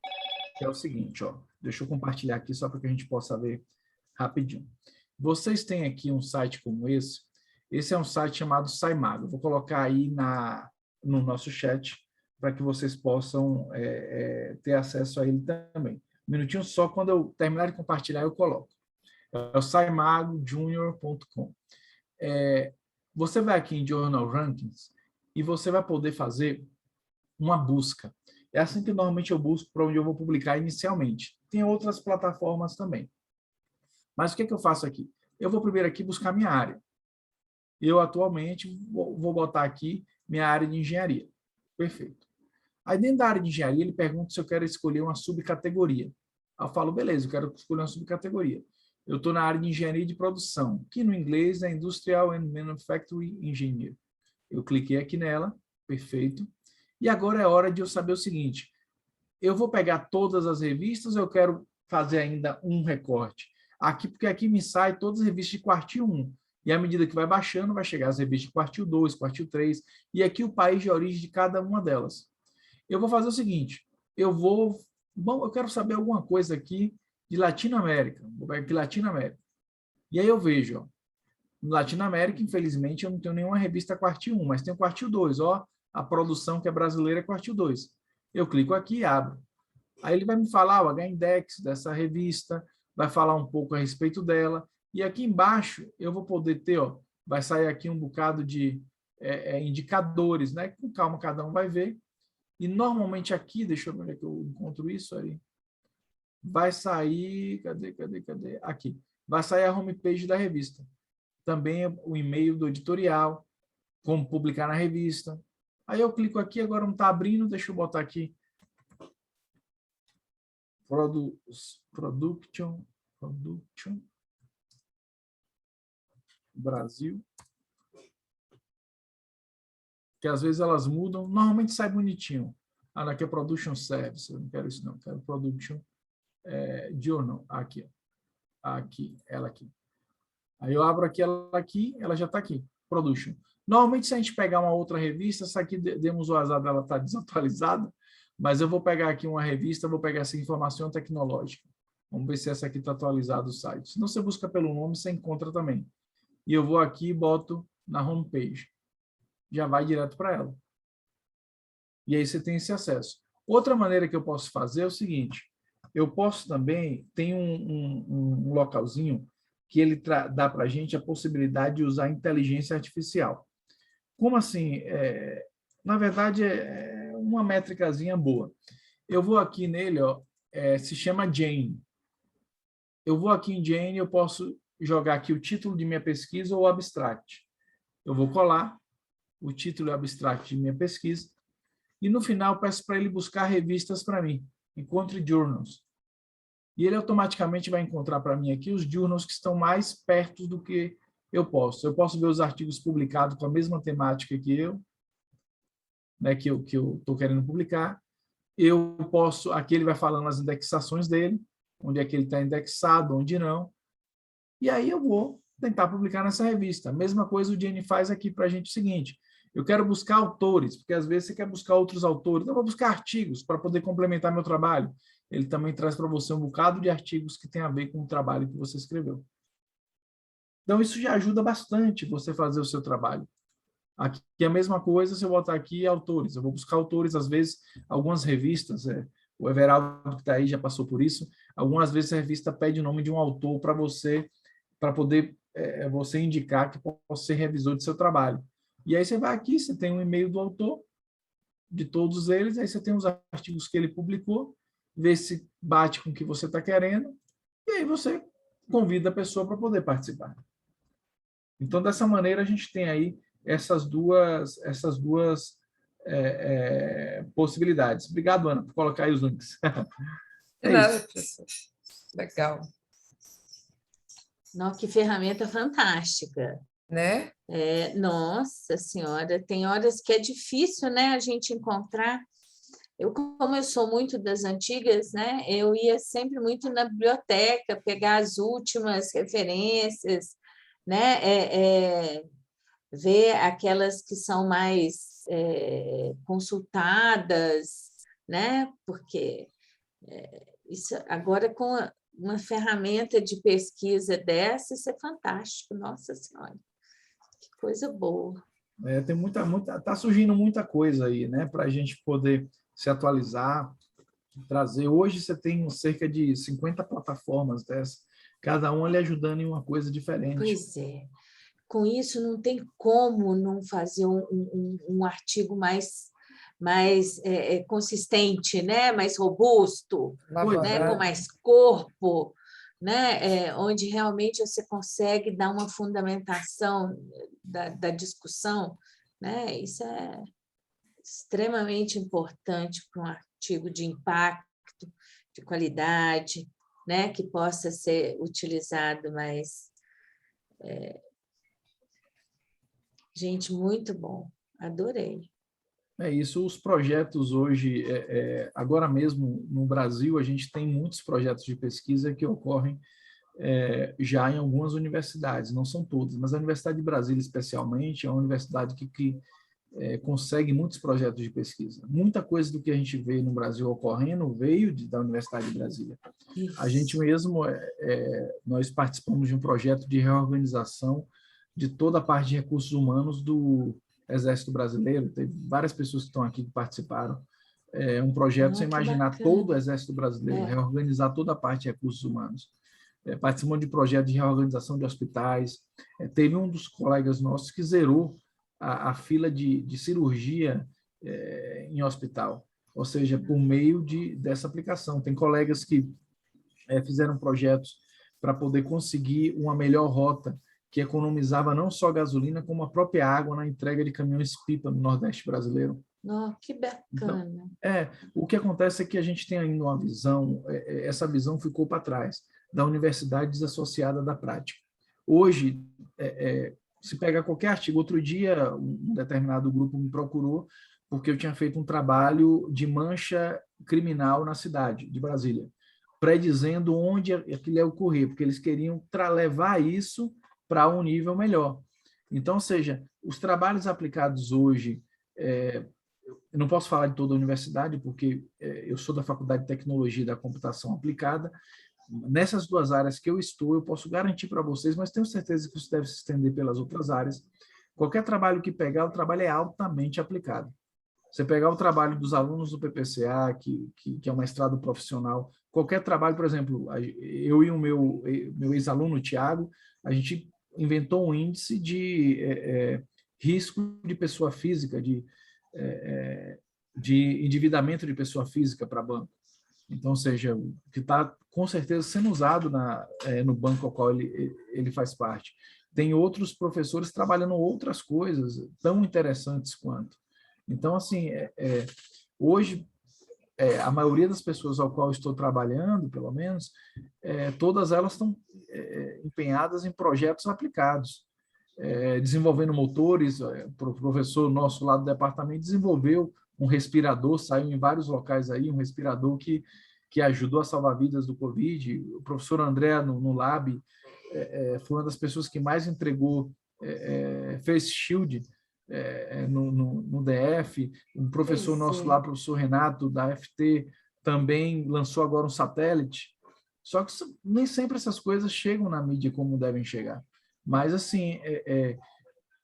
que é o seguinte, deixa eu compartilhar aqui só para que a gente possa ver rapidinho. Vocês têm aqui um site como esse é um site chamado SciMago. Eu vou colocar aí no nosso chat para que vocês possam ter acesso a ele também. Um minutinho só, quando eu terminar de compartilhar, eu coloco. É o scimagojunior.com. Você vai aqui em Journal Rankings e você vai poder fazer uma busca. É assim que normalmente eu busco para onde eu vou publicar inicialmente. Tem outras plataformas também. Mas o que eu faço aqui? Eu vou primeiro aqui buscar minha área. Eu, atualmente, vou botar aqui minha área de engenharia. Perfeito. Aí, dentro da área de engenharia, ele pergunta se eu quero escolher uma subcategoria. Aí eu falo, beleza, eu quero escolher uma subcategoria. Eu estou na área de engenharia de produção, que no inglês é Industrial and Manufacturing Engineer. Eu cliquei aqui nela, perfeito. E agora é hora de eu saber o seguinte, eu vou pegar todas as revistas ou eu quero fazer ainda um recorte? Porque aqui me sai todas as revistas de quartil 1. E à medida que vai baixando, vai chegar as revistas de quartil 2, quartil 3, e aqui o país de origem de cada uma delas. Eu vou fazer o seguinte, eu quero saber alguma coisa aqui de Latinoamérica. Vou pegar aqui Latinoamérica. E aí eu vejo, no Latinoamérica, infelizmente, eu não tenho nenhuma revista quartil 1, mas tem o quartil 2, a produção que é brasileira é quartil 2. Eu clico aqui e abro. Aí ele vai me falar o H-index dessa revista, vai falar um pouco a respeito dela, e aqui embaixo eu vou poder ter, vai sair aqui um bocado de indicadores, né? Com calma cada um vai ver. E normalmente aqui, deixa eu ver onde é que eu encontro isso aí, vai sair, cadê? Aqui. Vai sair a homepage da revista. Também o e-mail do editorial, como publicar na revista. Aí eu clico aqui, agora não está abrindo, deixa eu botar aqui. Production Brasil. Que às vezes elas mudam, normalmente sai bonitinho. Aqui é Production Service, eu não quero isso não, quero Production Journal, aqui. Aqui, ela aqui. Aí eu abro aqui, ela já está aqui, Production. Normalmente, se a gente pegar uma outra revista, essa aqui, demos o azar dela estar desatualizada, mas eu vou pegar aqui uma revista, vou pegar essa informação tecnológica. Vamos ver se essa aqui está atualizada o site. Se não, você busca pelo nome, você encontra também. E eu vou aqui e boto na homepage. Já vai direto para ela. E aí você tem esse acesso. Outra maneira que eu posso fazer é o seguinte, eu posso também, tem um localzinho que ele dá para a gente a possibilidade de usar inteligência artificial. Como assim? Na verdade, é uma métricazinha boa. Eu vou aqui nele, se chama Jane. Eu vou aqui em Jane, eu posso jogar aqui o título de minha pesquisa ou o abstract. Eu vou colar o título e o abstract de minha pesquisa e no final peço para ele buscar revistas para mim. Encontre journals. E ele automaticamente vai encontrar para mim aqui os journals que estão mais perto do que eu posso. Eu posso ver os artigos publicados com a mesma temática que eu, né, que eu estou querendo publicar. Eu posso, aqui ele vai falando as indexações dele, onde é que ele está indexado, onde não. E aí eu vou tentar publicar nessa revista. A mesma coisa o Jenny faz aqui para a gente o seguinte, eu quero buscar autores, porque às vezes você quer buscar outros autores, então eu vou buscar artigos para poder complementar meu trabalho. Ele também traz para você um bocado de artigos que tem a ver com o trabalho que você escreveu. Então, isso já ajuda bastante você fazer o seu trabalho. Aqui é a mesma coisa se eu botar aqui autores. Eu vou buscar autores, às vezes, algumas revistas, o Everaldo que está aí já passou por isso, algumas vezes a revista pede o nome de um autor para você, para poder você indicar que pode ser revisor de seu trabalho. E aí você vai aqui, você tem um e-mail do autor, de todos eles, aí você tem os artigos que ele publicou, vê se bate com o que você está querendo, e aí você convida a pessoa para poder participar. Então, dessa maneira, a gente tem aí essas duas possibilidades. Obrigado, Ana, por colocar aí os links. De nada, professor. Legal. Não, que ferramenta fantástica. Né? Nossa Senhora, tem horas que é difícil, né, a gente encontrar. Como eu sou muito das antigas, né, eu ia sempre muito na biblioteca, pegar as últimas referências, né, ver aquelas que são mais consultadas, né, porque isso agora com uma ferramenta de pesquisa dessa, isso é fantástico, nossa Senhora. Que coisa boa. Tem tá surgindo muita coisa aí, né, para a gente poder se atualizar, trazer. Hoje você tem cerca de 50 plataformas dessas, cada uma lhe ajudando em uma coisa diferente. Pois é. Com isso, não tem como não fazer um artigo mais consistente, né? Mais robusto, né? Com mais corpo, né? Onde realmente você consegue dar uma fundamentação da discussão, né? Isso é extremamente importante para um artigo de impacto, de qualidade, né? Que possa ser utilizado mais... Gente, muito bom, adorei. É isso, os projetos hoje, agora mesmo no Brasil, a gente tem muitos projetos de pesquisa que ocorrem já em algumas universidades, não são todas, mas a Universidade de Brasília, especialmente, é uma universidade que consegue muitos projetos de pesquisa. Muita coisa do que a gente vê no Brasil ocorrendo veio da Universidade de Brasília. Isso. A gente mesmo, nós participamos de um projeto de reorganização de toda a parte de recursos humanos do Exército Brasileiro. Teve várias pessoas que estão aqui que participaram. Um projeto, você imaginar bacana. Todo o Exército Brasileiro, reorganizar toda a parte de recursos humanos. Participamos de projeto de reorganização de hospitais. Teve um dos colegas nossos que zerou a fila de cirurgia em hospital, ou seja, por meio dessa aplicação. Tem colegas que fizeram projetos para poder conseguir uma melhor rota, que economizava não só gasolina, como a própria água na entrega de caminhões-pipa no Nordeste brasileiro. Oh, que bacana. Então, o que acontece é que a gente tem ainda uma visão, essa visão ficou para trás, da universidade desassociada da prática. Hoje, se pega qualquer artigo, outro dia um determinado grupo me procurou porque eu tinha feito um trabalho de mancha criminal na cidade de Brasília, predizendo onde aquilo ia ocorrer, porque eles queriam levar isso para um nível melhor. Então, ou seja, os trabalhos aplicados hoje, eu não posso falar de toda a universidade, porque eu sou da Faculdade de Tecnologia e da Computação Aplicada. Nessas duas áreas que eu estou, eu posso garantir para vocês, mas tenho certeza que isso deve se estender pelas outras áreas. Qualquer trabalho que pegar, o trabalho é altamente aplicado. Você pegar o trabalho dos alunos do PPCA, que é um mestrado profissional, qualquer trabalho, por exemplo, eu e o meu ex-aluno, o Tiago, a gente inventou um índice de risco de pessoa física, de endividamento de pessoa física para banco. Então, ou seja, que está com certeza sendo usado no banco ao qual ele faz parte. Tem outros professores trabalhando outras coisas tão interessantes quanto. Então, assim, hoje, a maioria das pessoas ao qual eu estou trabalhando, pelo menos, todas elas estão empenhadas em projetos aplicados, desenvolvendo motores. O professor nosso lá do departamento desenvolveu um respirador, saiu em vários locais aí, um respirador que ajudou a salvar vidas do Covid. O professor André, no Lab, foi uma das pessoas que mais entregou face shield no DF. Um professor nosso lá, o professor Renato, da FT, também lançou agora um satélite. Só que nem sempre essas coisas chegam na mídia como devem chegar. Mas, assim,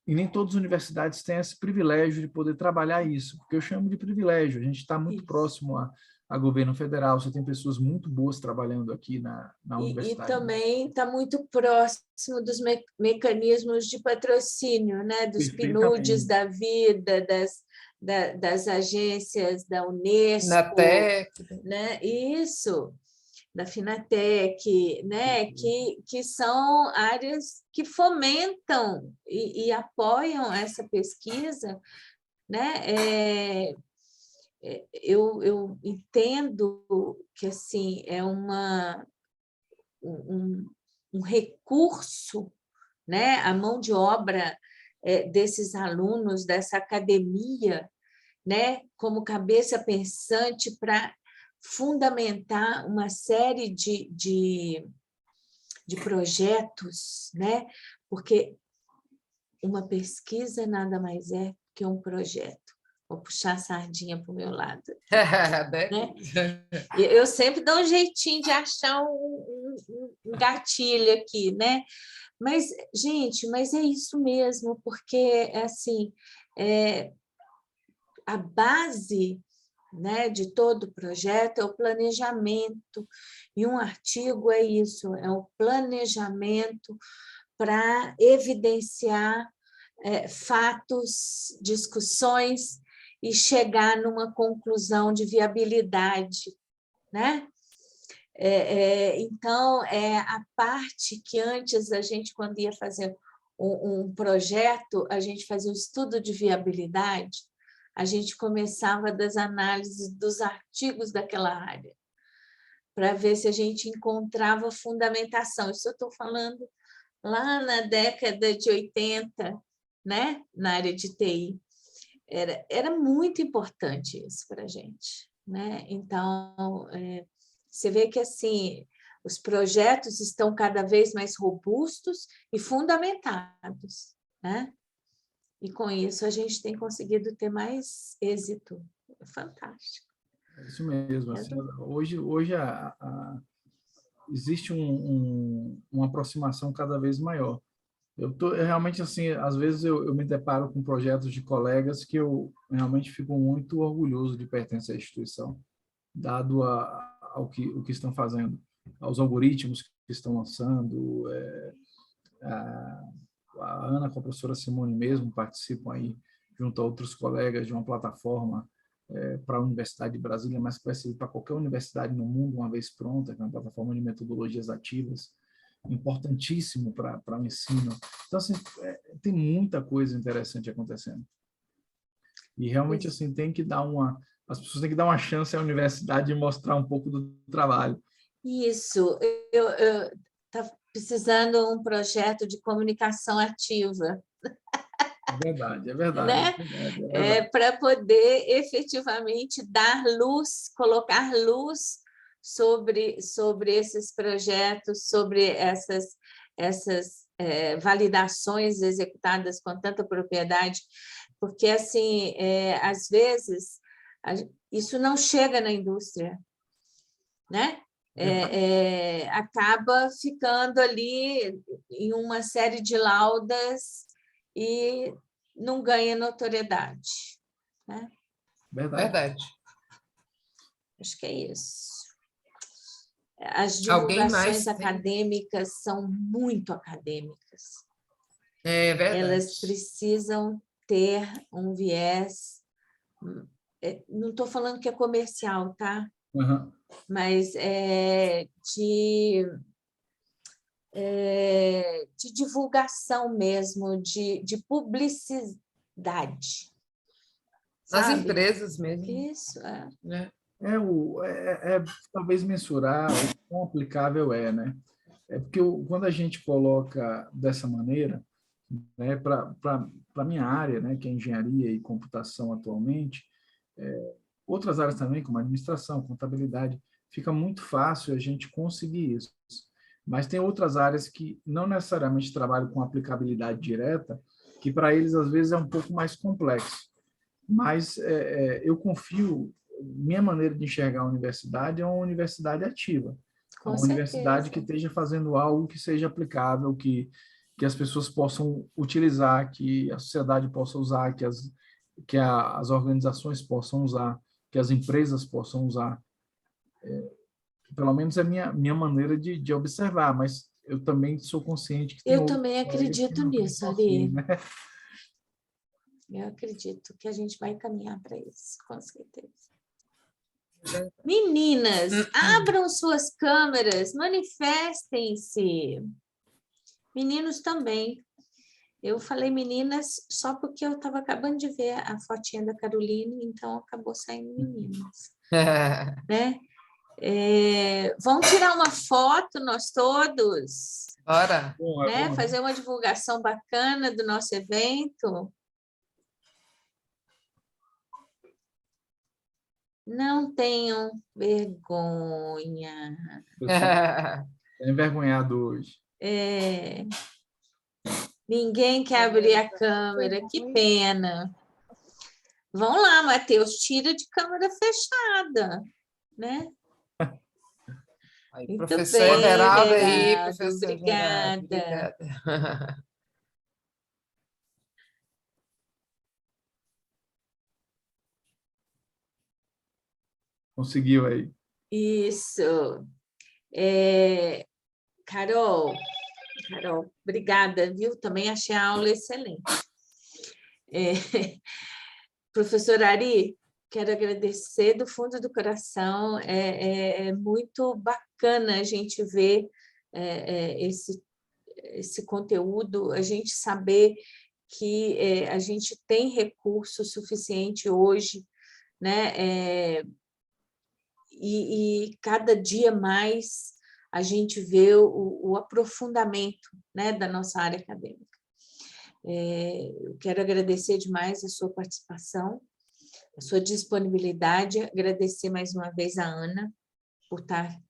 E nem todas as universidades têm esse privilégio de poder trabalhar isso, porque eu chamo de privilégio. A gente está muito próximo a governo federal, você tem pessoas muito boas trabalhando aqui na universidade. E também está muito próximo dos mecanismos de patrocínio, né? Dos PNUDs da vida, das agências da Unesco. Finatec. Né? Isso, da Finatec, né? Que são áreas que fomentam e apoiam essa pesquisa, né? Eu entendo que assim é um recurso, né? A mão de obra desses alunos, dessa academia, né? Como cabeça pensante para fundamentar uma série de projetos, né? Porque uma pesquisa nada mais é que um projeto. Vou puxar a sardinha para o meu lado. Né? Eu sempre dou um jeitinho de achar um gatilho aqui, né? Mas, gente, mas é isso mesmo, porque assim, a base, né, de todo o projeto é o planejamento, e um artigo é isso, é o planejamento para evidenciar fatos, discussões e chegar numa conclusão de viabilidade, né? Então, a parte que antes a gente, quando ia fazer um projeto, a gente fazia um estudo de viabilidade, a gente começava das análises dos artigos daquela área, para ver se a gente encontrava fundamentação. Isso eu estou falando lá na década de 80, né? Na área de TI. Era muito importante isso para a gente, né? Então, você vê que assim, os projetos estão cada vez mais robustos e fundamentados, né? E com isso a gente tem conseguido ter mais êxito. É fantástico. É isso mesmo. Assim, hoje existe uma aproximação cada vez maior. Eu realmente, assim, às vezes eu me deparo com projetos de colegas que eu realmente fico muito orgulhoso de pertencer à instituição, dado o que estão fazendo, aos algoritmos que estão lançando. A Ana com a professora Simone mesmo participam aí, junto a outros colegas, de uma plataforma para a Universidade de Brasília, mas que vai servir para qualquer universidade no mundo, uma vez pronta, que é uma plataforma de metodologias ativas, importantíssimo para o ensino. Então, assim, tem muita coisa interessante acontecendo. E realmente, assim, as pessoas têm que dar uma chance à universidade de mostrar um pouco do trabalho. Isso. Eu estava precisando um projeto de comunicação ativa. É verdade, é verdade. Né? Para poder efetivamente dar luz, colocar luz sobre esses projetos, sobre essas validações executadas com tanta propriedade, porque, assim, às vezes, isso não chega na indústria, né? Acaba ficando ali em uma série de laudas e não ganha notoriedade. Né? Verdade. Acho que é isso. As divulgações acadêmicas são muito acadêmicas. É verdade. Elas precisam ter um viés... Não estou falando que é comercial, tá? Uhum. Mas de divulgação mesmo, de publicidade. Nas sabe? empresas mesmo. Isso, talvez mensurar o quão aplicável né? Porque quando a gente coloca dessa maneira, né, para a minha área, né, que é engenharia e computação atualmente, outras áreas também, como administração, contabilidade, fica muito fácil a gente conseguir isso. Mas tem outras áreas que não necessariamente trabalham com aplicabilidade direta, que para eles, às vezes, é um pouco mais complexo. Mas eu confio, minha maneira de enxergar a universidade é uma universidade ativa. Uma universidade que esteja fazendo algo que seja aplicável, que que as pessoas possam utilizar, que a sociedade possa usar, que as organizações possam usar, que as empresas possam usar. Pelo menos é a minha maneira de observar, mas eu também sou consciente que tem Eu outros também colegas que acredito não nisso, pensam assim, Ari. né? Eu acredito que a gente vai caminhar para isso, com certeza. Meninas, abram suas câmeras, manifestem-se. Meninos também. Eu falei meninas só porque eu estava acabando de ver a fotinha da Caroline, então acabou saindo meninas. Né? Vamos tirar uma foto, nós todos, Bora. Bom, né? bom, Fazer uma divulgação bacana do nosso evento. Não tenham vergonha. pessoal, é envergonhado hoje. Ninguém quer abrir a câmera, que pena. Vão lá, Matheus, tira de câmera fechada, né? Aí, Muito professor bem, Everaldo aí, Everaldo, professor Everaldo, obrigada. obrigada. Conseguiu aí. Isso. Carol, obrigada, viu? Também achei a aula excelente. Professor Ari, quero agradecer do fundo do coração. É muito bacana a gente ver esse conteúdo, a gente saber que a gente tem recurso suficiente hoje, né? E cada dia mais a gente vê o aprofundamento, né, da nossa área acadêmica. Eu quero agradecer demais a sua participação, a sua disponibilidade, agradecer mais uma vez a Ana por estar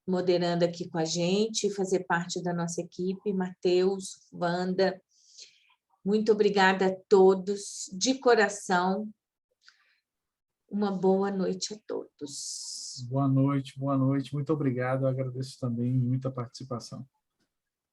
moderando aqui com a gente, fazer parte da nossa equipe, Matheus, Wanda. Muito obrigada a todos, de coração. Uma boa noite a todos. Boa noite, boa noite. Muito obrigado. Eu agradeço também muita participação.